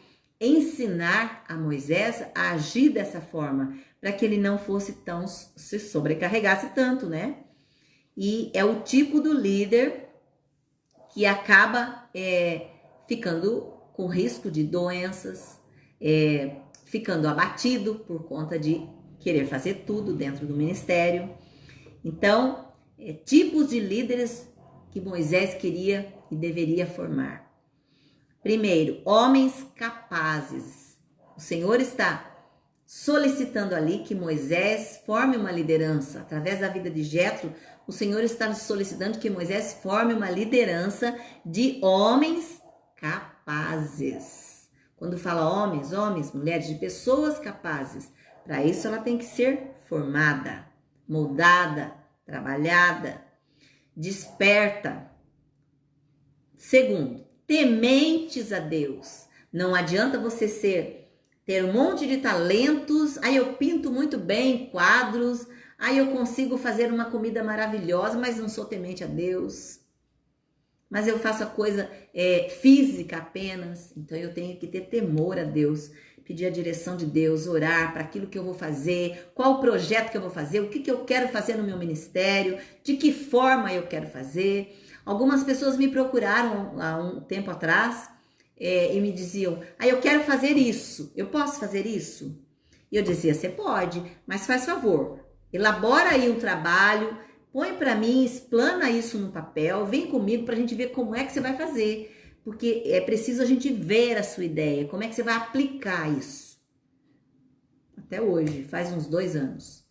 ensinar a Moisés a agir dessa forma, para que ele não fosse tão, se sobrecarregasse tanto, né? E é o tipo do líder que acaba ficando com risco de doenças, ficando abatido por conta de querer fazer tudo dentro do ministério. Então, tipos de líderes que Moisés queria e deveria formar. Primeiro, homens capazes. O Senhor está solicitando ali que Moisés forme uma liderança. Através da vida de Jétro, o Senhor está solicitando que Moisés forme uma liderança de homens capazes. Quando fala homens, mulheres, de pessoas capazes, para isso ela tem que ser formada, moldada, trabalhada, desperta. Segundo, tementes a Deus. Não adianta você ter um monte de talentos, aí eu pinto muito bem quadros, aí eu consigo fazer uma comida maravilhosa, mas não sou temente a Deus. Mas eu faço a coisa física apenas, então eu tenho que ter temor a Deus, pedir a direção de Deus, orar para aquilo que eu vou fazer, qual o projeto que eu vou fazer, o que eu quero fazer no meu ministério, de que forma eu quero fazer. Algumas pessoas me procuraram há um tempo atrás e me diziam, eu quero fazer isso, eu posso fazer isso? E eu dizia, você pode, mas faz favor, elabora aí um trabalho, põe para mim, explana isso no papel, vem comigo para a gente ver como é que você vai fazer, porque é preciso a gente ver a sua ideia, como é que você vai aplicar isso. Até hoje, faz uns 2 anos.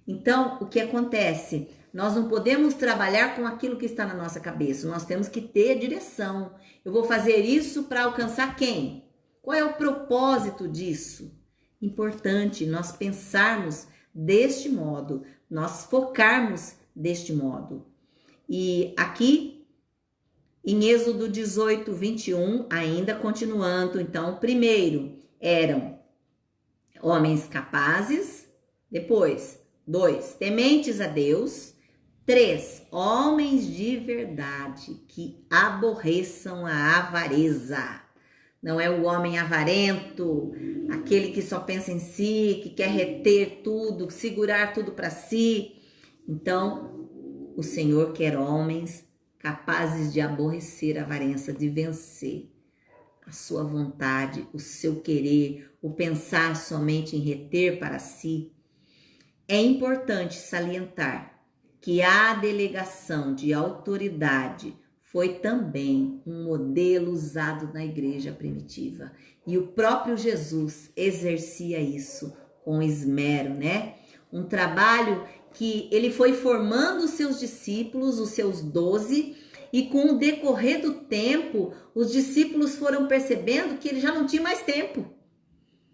Então, o que acontece? Nós não podemos trabalhar com aquilo que está na nossa cabeça, nós temos que ter direção. Eu vou fazer isso para alcançar quem? Qual é o propósito disso? Importante nós pensarmos deste modo, nós focarmos deste modo. E aqui, em Êxodo 18, 21, ainda continuando, então, primeiro, eram homens capazes, depois, 2, tementes a Deus, 3, homens de verdade, que aborreçam a avareza. Não é o homem avarento, aquele que só pensa em si, que quer reter tudo, segurar tudo para si. Então, o Senhor quer homens capazes de aborrecer a avareza, de vencer a sua vontade, o seu querer, o pensar somente em reter para si. É importante salientar que a delegação de autoridade foi também um modelo usado na igreja primitiva. E o próprio Jesus exercia isso com esmero, né? Um trabalho que ele foi formando os seus discípulos, os seus 12, e com o decorrer do tempo, os discípulos foram percebendo que ele já não tinha mais tempo.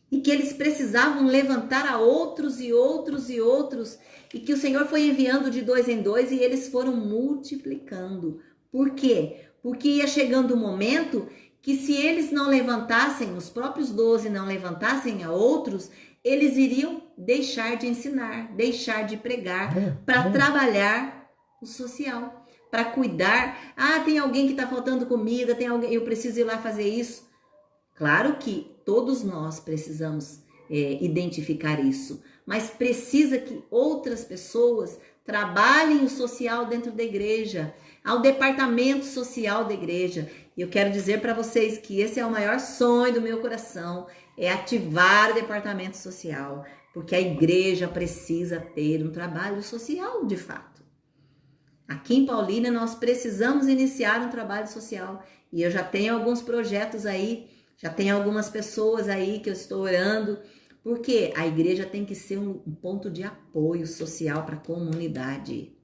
E que eles precisavam levantar a outros e outros e outros, e que o Senhor foi enviando de 2 em 2 e eles foram multiplicando. Por quê? Porque ia chegando um momento que se eles não levantassem, os próprios 12 não levantassem a outros, eles iriam deixar de ensinar, deixar de pregar, para trabalhar o social, para cuidar. Ah, tem alguém que está faltando comida, tem alguém, eu preciso ir lá fazer isso. Claro que todos nós precisamos identificar isso, mas precisa que outras pessoas trabalhem o social dentro da igreja, ao departamento social da igreja. E eu quero dizer para vocês que esse é o maior sonho do meu coração, é ativar o departamento social, porque a igreja precisa ter um trabalho social de fato. Aqui em Paulínia nós precisamos iniciar um trabalho social e eu já tenho alguns projetos aí, já tem algumas pessoas aí que eu estou orando, porque a igreja tem que ser um ponto de apoio social para a comunidade.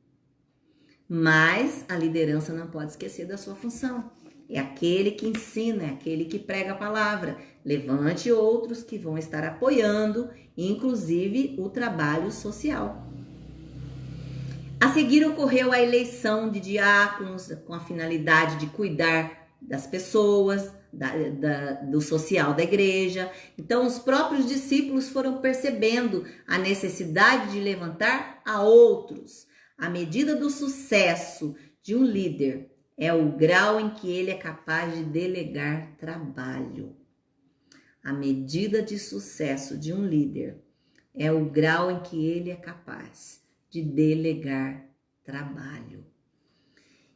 Mas a liderança não pode esquecer da sua função. É aquele que ensina, é aquele que prega a palavra. Levante outros que vão estar apoiando, inclusive o trabalho social. A seguir ocorreu a eleição de diáconos com a finalidade de cuidar das pessoas, do social da igreja. Então, os próprios discípulos foram percebendo a necessidade de levantar a outros. A medida do sucesso de um líder é o grau em que ele é capaz de delegar trabalho. A medida de sucesso de um líder é o grau em que ele é capaz de delegar trabalho.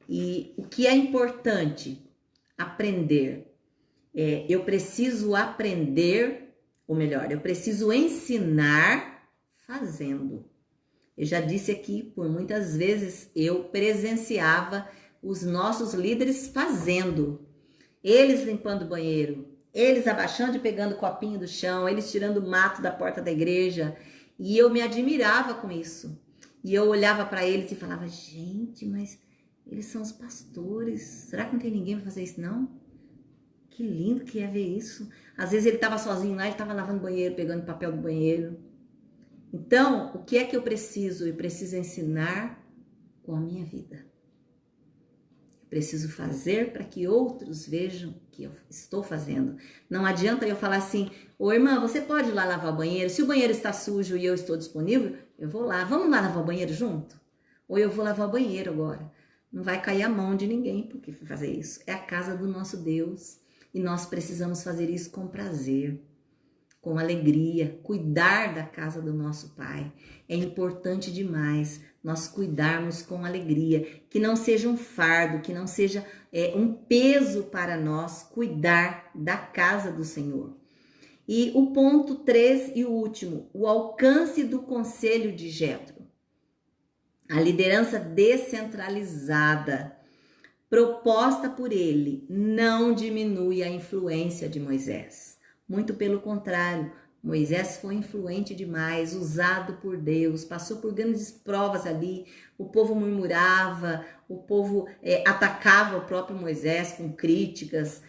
E o que é importante aprender? Eu preciso aprender, ou melhor, eu preciso ensinar fazendo. Eu já disse aqui, por muitas vezes eu presenciava os nossos líderes fazendo. Eles limpando o banheiro, eles abaixando e pegando o copinho do chão, eles tirando o mato da porta da igreja. E eu me admirava com isso. E eu olhava para eles e falava, gente, mas eles são os pastores. Será que não tem ninguém para fazer isso, não? Que lindo que é ver isso. Às vezes ele estava sozinho lá, ele estava lavando o banheiro, pegando papel do banheiro. Então, o que é que eu preciso? Eu preciso ensinar com a minha vida. Eu preciso fazer para que outros vejam que eu estou fazendo. Não adianta eu falar assim, ô irmã, você pode ir lá lavar o banheiro? Se o banheiro está sujo e eu estou disponível, eu vou lá. Vamos lá lavar o banheiro junto? Ou eu vou lavar o banheiro agora. Não vai cair a mão de ninguém porque fazer isso. É a casa do nosso Deus. E nós precisamos fazer isso com prazer, com alegria, cuidar da casa do nosso Pai. É importante demais nós cuidarmos com alegria, que não seja um fardo, que não seja um peso para nós cuidar da casa do Senhor. E o ponto 3 e o último, o alcance do conselho de Jétro. A liderança descentralizada proposta por ele não diminui a influência de Moisés. Muito pelo contrário, Moisés foi influente demais, usado por Deus, passou por grandes provas ali, o povo murmurava, o povo atacava o próprio Moisés com críticas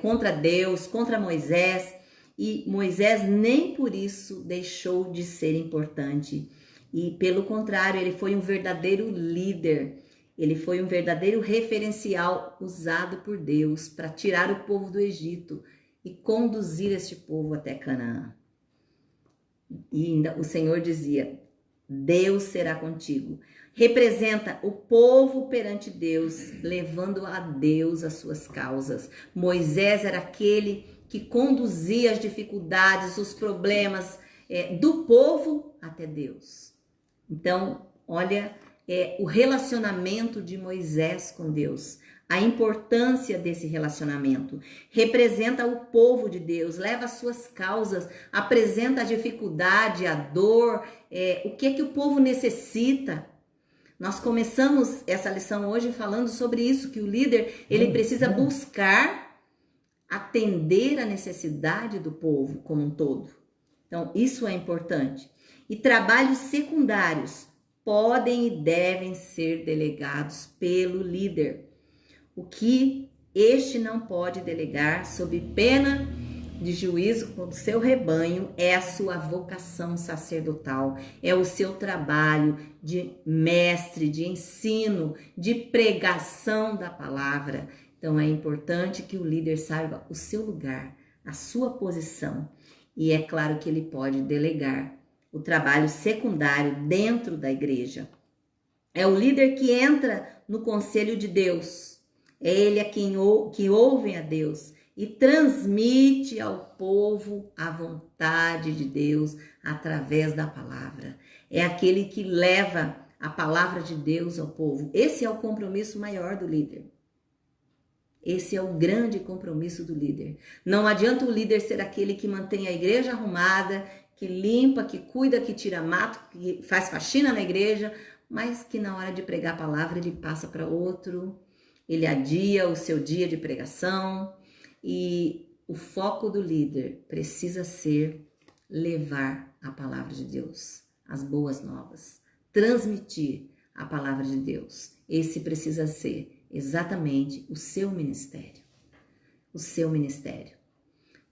contra Deus, contra Moisés, e Moisés nem por isso deixou de ser importante. E pelo contrário, ele foi um verdadeiro líder. Ele foi um verdadeiro referencial usado por Deus para tirar o povo do Egito e conduzir este povo até Canaã. E ainda o Senhor dizia, Deus será contigo. Representa o povo perante Deus, levando a Deus as suas causas. Moisés era aquele que conduzia as dificuldades, os problemas do povo até Deus. Então, olha, o relacionamento de Moisés com Deus. a importância desse relacionamento. Representa o povo de Deus, leva as suas causas, apresenta a dificuldade, a dor, o que o povo necessita. Nós começamos essa lição hoje falando sobre isso, que o líder, ele precisa buscar atender a necessidade do povo como um todo. Então, isso é importante. E trabalhos secundários podem e devem ser delegados pelo líder. O que este não pode delegar sob pena de juízo com o seu rebanho é a sua vocação sacerdotal, é o seu trabalho de mestre, de ensino, de pregação da palavra. Então é importante que o líder saiba o seu lugar, a sua posição. E é claro que ele pode delegar o trabalho secundário dentro da igreja. É o líder que entra no conselho de Deus. É ele que ouve a Deus e transmite ao povo a vontade de Deus através da palavra. É aquele que leva a palavra de Deus ao povo. Esse é o compromisso maior do líder. Esse é o grande compromisso do líder. Não adianta o líder ser aquele que mantém a igreja arrumada, que limpa, que cuida, que tira mato, que faz faxina na igreja, mas que na hora de pregar a palavra ele passa para outro, ele adia o seu dia de pregação. E o foco do líder precisa ser levar a palavra de Deus, as boas novas, transmitir a palavra de Deus. Esse precisa ser exatamente o seu ministério. O seu ministério.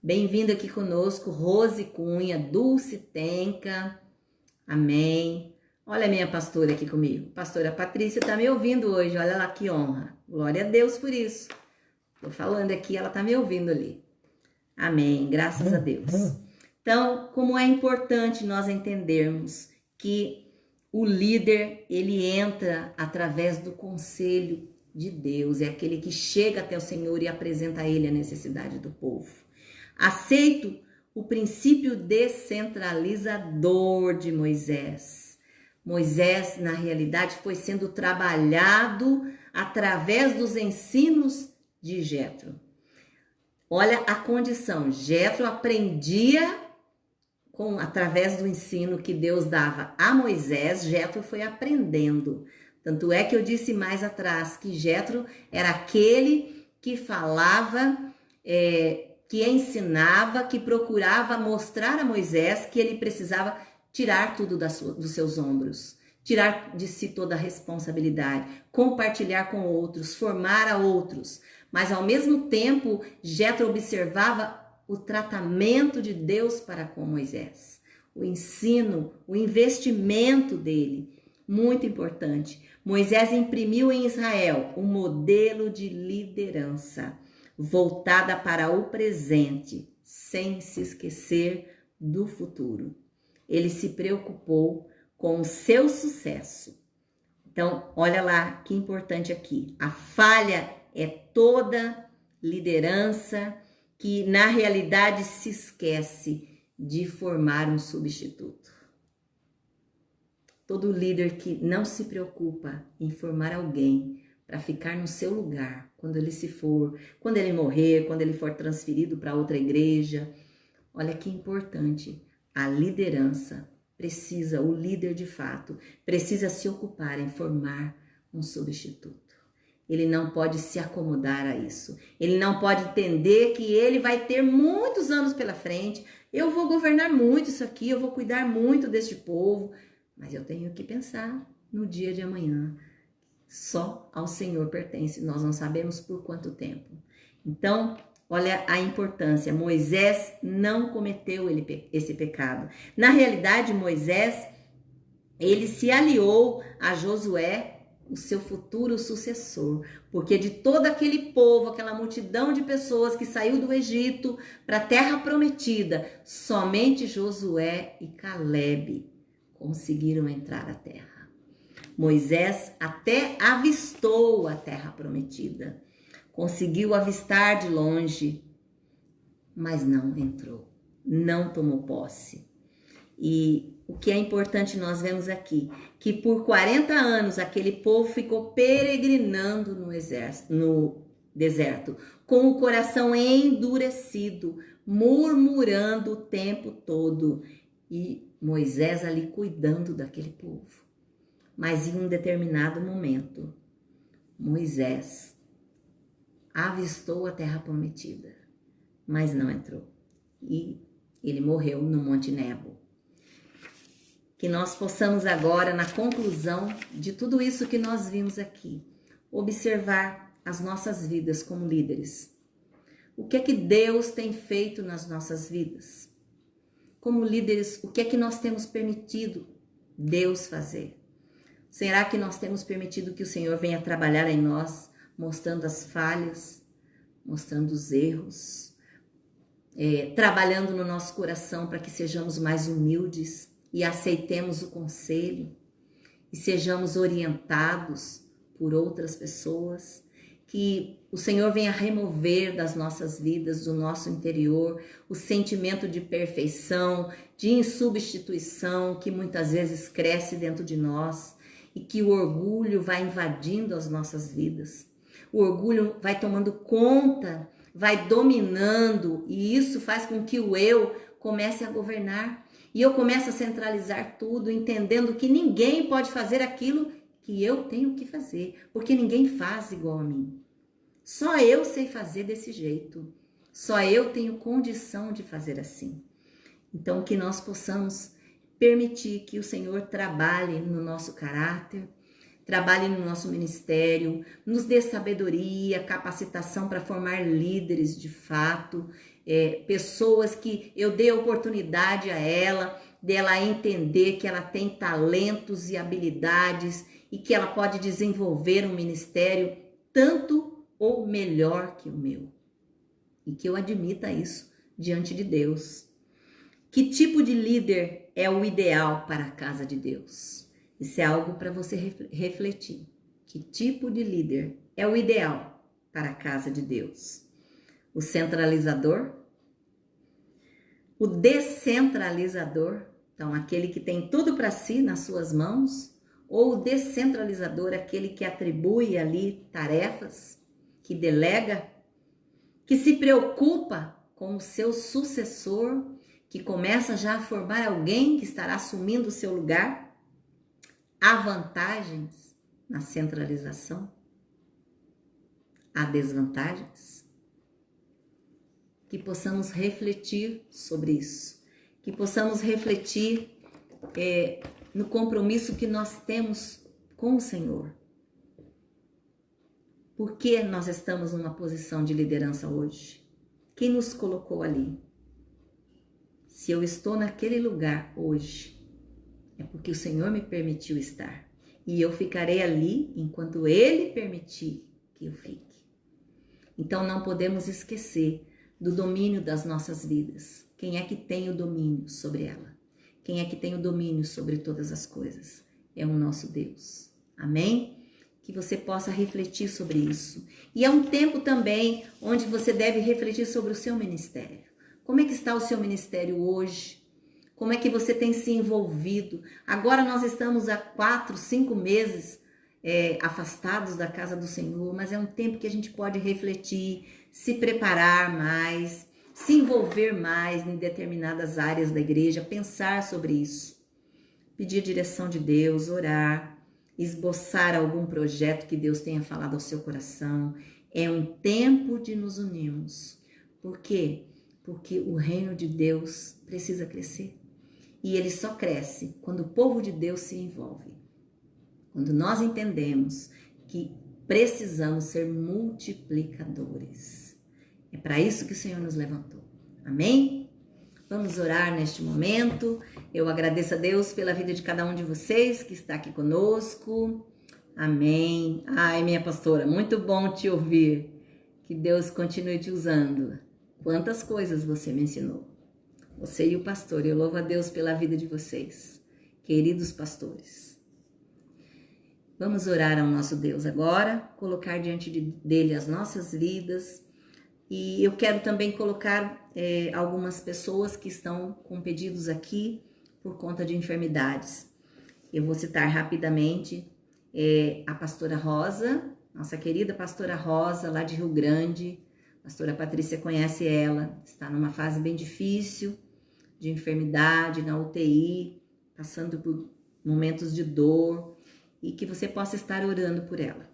Bem-vindo aqui conosco, Rose Cunha, Dulce Tenca. Amém. Olha a minha pastora aqui comigo. Pastora Patrícia está me ouvindo hoje. Olha lá que honra. Glória a Deus por isso. Estou falando aqui, ela está me ouvindo ali. Amém. Graças a Deus. Então, como é importante nós entendermos que o líder, ele entra através do conselho de Deus. É aquele que chega até o Senhor e apresenta a ele a necessidade do povo. Aceito o princípio descentralizador de Moisés. Moisés, na realidade, foi sendo trabalhado através dos ensinos de Jétro. Olha a condição. Jétro aprendia através do ensino que Deus dava a Moisés. Jétro foi aprendendo. Tanto é que eu disse mais atrás que Jétro era aquele que falava, que ensinava, que procurava mostrar a Moisés que ele precisava tirar tudo dos seus ombros, tirar de si toda a responsabilidade, compartilhar com outros, formar a outros. Mas ao mesmo tempo, Jétro observava o tratamento de Deus para com Moisés, o ensino, o investimento dele, muito importante. Moisés imprimiu em Israel um modelo de liderança voltada para o presente, sem se esquecer do futuro. Ele se preocupou com o seu sucesso. Então, olha lá que importante aqui. A falha é toda liderança que, na realidade, se esquece de formar um substituto. Todo líder que não se preocupa em formar alguém para ficar no seu lugar, quando ele morrer, quando ele for transferido para outra igreja. Olha que importante. A liderança precisa, o líder de fato, precisa se ocupar em formar um substituto. Ele não pode se acomodar a isso. Ele não pode entender que ele vai ter muitos anos pela frente. Eu vou governar muito isso aqui, eu vou cuidar muito deste povo, mas eu tenho que pensar no dia de amanhã. Só ao Senhor pertence, nós não sabemos por quanto tempo. Então, olha a importância. Moisés não cometeu esse pecado. Na realidade, Moisés, ele se aliou a Josué, o seu futuro sucessor, porque de todo aquele povo, aquela multidão de pessoas que saiu do Egito para a terra prometida, somente Josué e Calebe conseguiram entrar à terra. Moisés até avistou a terra prometida, conseguiu avistar de longe, mas não entrou, não tomou posse. E o que é importante nós vemos aqui, que por 40 anos aquele povo ficou peregrinando no deserto, com o coração endurecido, murmurando o tempo todo. E Moisés ali cuidando daquele povo. Mas em um determinado momento, Moisés avistou a terra prometida, mas não entrou. E ele morreu no Monte Nebo. Que nós possamos agora, na conclusão de tudo isso que nós vimos aqui, observar as nossas vidas como líderes. O que é que Deus tem feito nas nossas vidas? Como líderes, o que é que nós temos permitido Deus fazer? Será que nós temos permitido que o Senhor venha trabalhar em nós, mostrando as falhas, mostrando os erros, trabalhando no nosso coração para que sejamos mais humildes e aceitemos o conselho e sejamos orientados por outras pessoas? Que o Senhor venha remover das nossas vidas, do nosso interior, o sentimento de perfeição, de insubstituição que muitas vezes cresce dentro de nós e que o orgulho vai invadindo as nossas vidas. O orgulho vai tomando conta, vai dominando, e isso faz com que o eu comece a governar. E eu começo a centralizar tudo, entendendo que ninguém pode fazer aquilo que eu tenho que fazer, porque ninguém faz igual a mim. Só eu sei fazer desse jeito. Só eu tenho condição de fazer assim. Então, que nós possamos permitir que o Senhor trabalhe no nosso caráter, trabalhe no nosso ministério, nos dê sabedoria, capacitação para formar líderes de fato, pessoas que eu dê oportunidade a ela, dela entender que ela tem talentos e habilidades e que ela pode desenvolver um ministério tanto ou melhor que o meu. E que eu admita isso diante de Deus. Que tipo de líder é o ideal para a casa de Deus? Isso é algo para você refletir. Que tipo de líder é o ideal para a casa de Deus? O centralizador? O descentralizador? Então, aquele que tem tudo para si nas suas mãos? Ou o descentralizador, aquele que atribui ali tarefas, que delega, que se preocupa com o seu sucessor, que começa já a formar alguém que estará assumindo o seu lugar? Há vantagens na centralização? Há desvantagens? Que possamos refletir sobre isso. Que possamos refletir no compromisso que nós temos com o Senhor. Por que nós estamos numa posição de liderança hoje? Quem nos colocou ali? Se eu estou naquele lugar hoje, é porque o Senhor me permitiu estar. E eu ficarei ali enquanto Ele permitir que eu fique. Então não podemos esquecer do domínio das nossas vidas. Quem é que tem o domínio sobre ela? Quem é que tem o domínio sobre todas as coisas? É o nosso Deus. Amém? Que você possa refletir sobre isso. E é um tempo também onde você deve refletir sobre o seu ministério. Como é que está o seu ministério hoje? Como é que você tem se envolvido? Agora nós estamos há 4, 5 meses afastados da casa do Senhor, mas é um tempo que a gente pode refletir, se preparar mais, se envolver mais em determinadas áreas da igreja, pensar sobre isso, pedir direção de Deus, orar, esboçar algum projeto que Deus tenha falado ao seu coração. É um tempo de nos unirmos. Por quê? Porque o reino de Deus precisa crescer. E ele só cresce quando o povo de Deus se envolve. Quando nós entendemos que precisamos ser multiplicadores. É para isso que o Senhor nos levantou. Amém? Vamos orar neste momento. Eu agradeço a Deus pela vida de cada um de vocês que está aqui conosco. Amém. Ai, minha pastora, muito bom te ouvir. Que Deus continue te usando. Quantas coisas você me ensinou. Você e o pastor, eu louvo a Deus pela vida de vocês, queridos pastores. Vamos orar ao nosso Deus agora, colocar diante dele as nossas vidas. E eu quero também colocar algumas pessoas que estão com pedidos aqui por conta de enfermidades. Eu vou citar rapidamente a pastora Rosa, nossa querida pastora Rosa, lá de Rio Grande. A pastora Patrícia conhece ela, está numa fase bem difícil de enfermidade, na UTI, passando por momentos de dor, e que você possa estar orando por ela.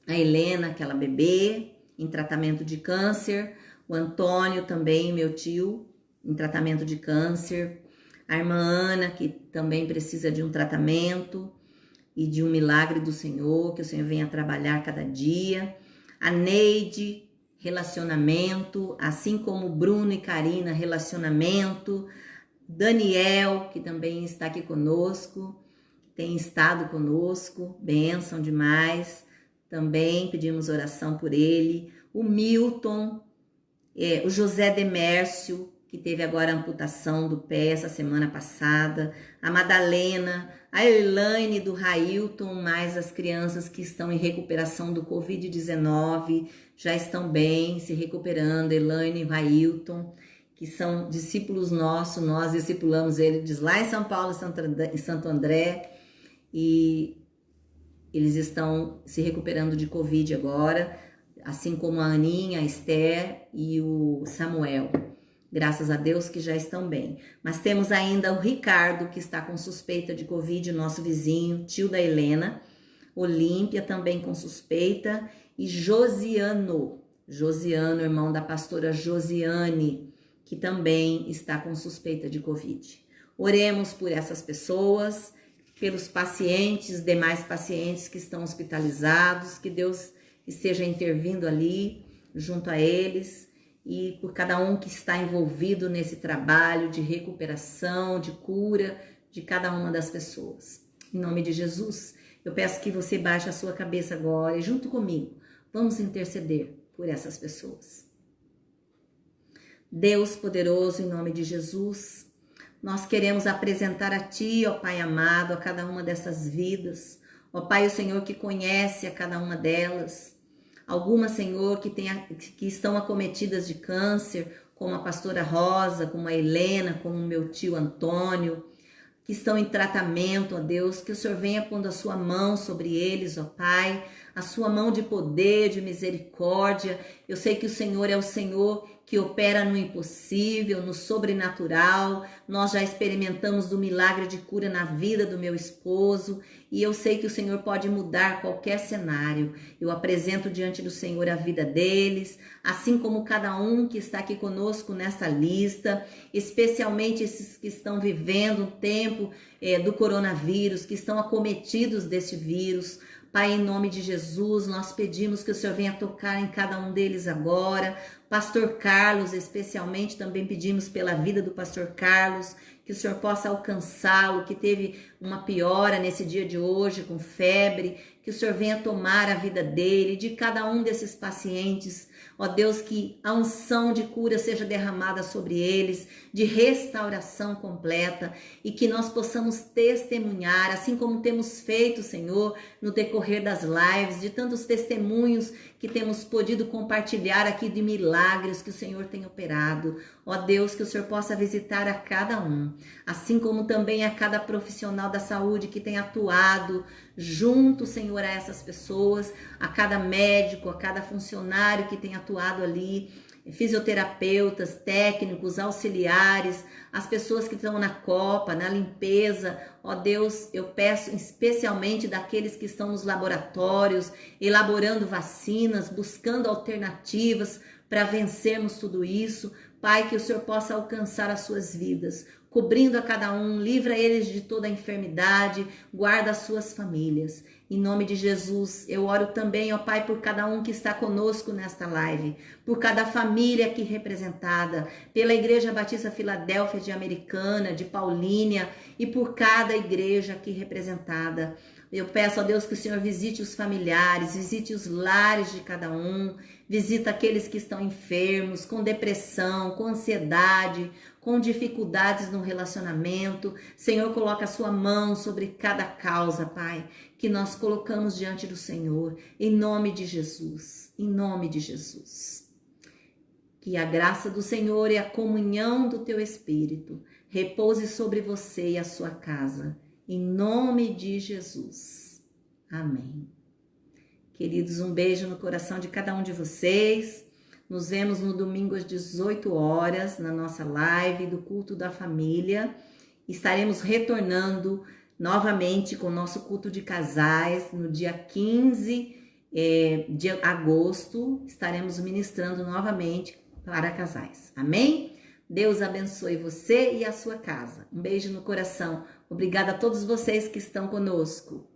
A Helena, aquela bebê, em tratamento de câncer. O Antônio também, meu tio, em tratamento de câncer. A irmã Ana, que também precisa de um tratamento e de um milagre do Senhor, que o Senhor venha trabalhar cada dia. A Neide, relacionamento, assim como Bruno e Karina, relacionamento. Daniel, que também está aqui conosco, tem estado conosco, bênção demais. Também pedimos oração por ele. O Milton, o José Demércio, que teve agora a amputação do pé essa semana passada. A Madalena, a Elaine do Railton, mais as crianças que estão em recuperação do Covid-19, já estão bem, se recuperando. Elaine e Railton, que são discípulos nossos, nós discipulamos eles lá em São Paulo, em Santo André, e eles estão se recuperando de Covid agora, assim como a Aninha, a Esther e o Samuel. Graças a Deus que já estão bem. Mas temos ainda o Ricardo, que está com suspeita de Covid, nosso vizinho, tio da Helena. Olímpia também com suspeita. E Josiano, irmão da pastora Josiane, que também está com suspeita de Covid. Oremos por essas pessoas, pelos pacientes, demais pacientes que estão hospitalizados, que Deus esteja intervindo ali junto a eles, e por cada um que está envolvido nesse trabalho de recuperação, de cura de cada uma das pessoas. Em nome de Jesus, eu peço que você baixe a sua cabeça agora e junto comigo, vamos interceder por essas pessoas. Deus poderoso, em nome de Jesus, nós queremos apresentar a Ti, ó Pai amado, a cada uma dessas vidas. Ó Pai, o Senhor que conhece a cada uma delas. Algumas, Senhor, que estão acometidas de câncer, como a pastora Rosa, como a Helena, como o meu tio Antônio, que estão em tratamento, ó Deus, que o Senhor venha pondo a sua mão sobre eles, ó Pai, a sua mão de poder, de misericórdia. Eu sei que o Senhor é o Senhor que opera no impossível, no sobrenatural. Nós já experimentamos do milagre de cura na vida do meu esposo e eu sei que o Senhor pode mudar qualquer cenário. Eu apresento diante do Senhor a vida deles, assim como cada um que está aqui conosco nessa lista, especialmente esses que estão vivendo o tempo do coronavírus, que estão acometidos desse vírus. Pai, em nome de Jesus, nós pedimos que o Senhor venha tocar em cada um deles agora. Pastor Carlos, especialmente, também pedimos pela vida do Pastor Carlos, que o Senhor possa alcançá-lo, que teve uma piora nesse dia de hoje, com febre, que o Senhor venha tomar a vida dele, de cada um desses pacientes. Ó Deus, que a unção de cura seja derramada sobre eles, de restauração completa, e que nós possamos testemunhar, assim como temos feito, Senhor, no decorrer das lives, de tantos testemunhos que temos podido compartilhar aqui de milagres que o Senhor tem operado. Ó Deus, que o Senhor possa visitar a cada um, assim como também a cada profissional da saúde que tem atuado junto, Senhor, a essas pessoas, a cada médico, a cada funcionário que tem atuado ali, fisioterapeutas, técnicos, auxiliares, as pessoas que estão na copa, na limpeza. Ó Deus, eu peço especialmente daqueles que estão nos laboratórios, elaborando vacinas, buscando alternativas para vencermos tudo isso. Pai, que o Senhor possa alcançar as suas vidas, cobrindo a cada um, livra eles de toda a enfermidade, guarda as suas famílias. Em nome de Jesus, eu oro também, ó Pai, por cada um que está conosco nesta live, por cada família aqui representada, pela Igreja Batista Filadélfia de Americana, de Paulínia, e por cada igreja aqui representada. Eu peço a Deus que o Senhor visite os familiares, visite os lares de cada um, visita aqueles que estão enfermos, com depressão, com ansiedade, com dificuldades no relacionamento. Senhor, coloca a sua mão sobre cada causa, Pai, que nós colocamos diante do Senhor, em nome de Jesus, em nome de Jesus. Que a graça do Senhor e a comunhão do Teu Espírito repouse sobre você e a sua casa, em nome de Jesus. Amém. Queridos, um beijo no coração de cada um de vocês. Nos vemos no domingo às 18 horas, na nossa live do Culto da Família. Estaremos retornando novamente com o nosso culto de casais no dia 15 de agosto. Estaremos ministrando novamente para casais. Amém? Deus abençoe você e a sua casa. Um beijo no coração. Obrigada a todos vocês que estão conosco.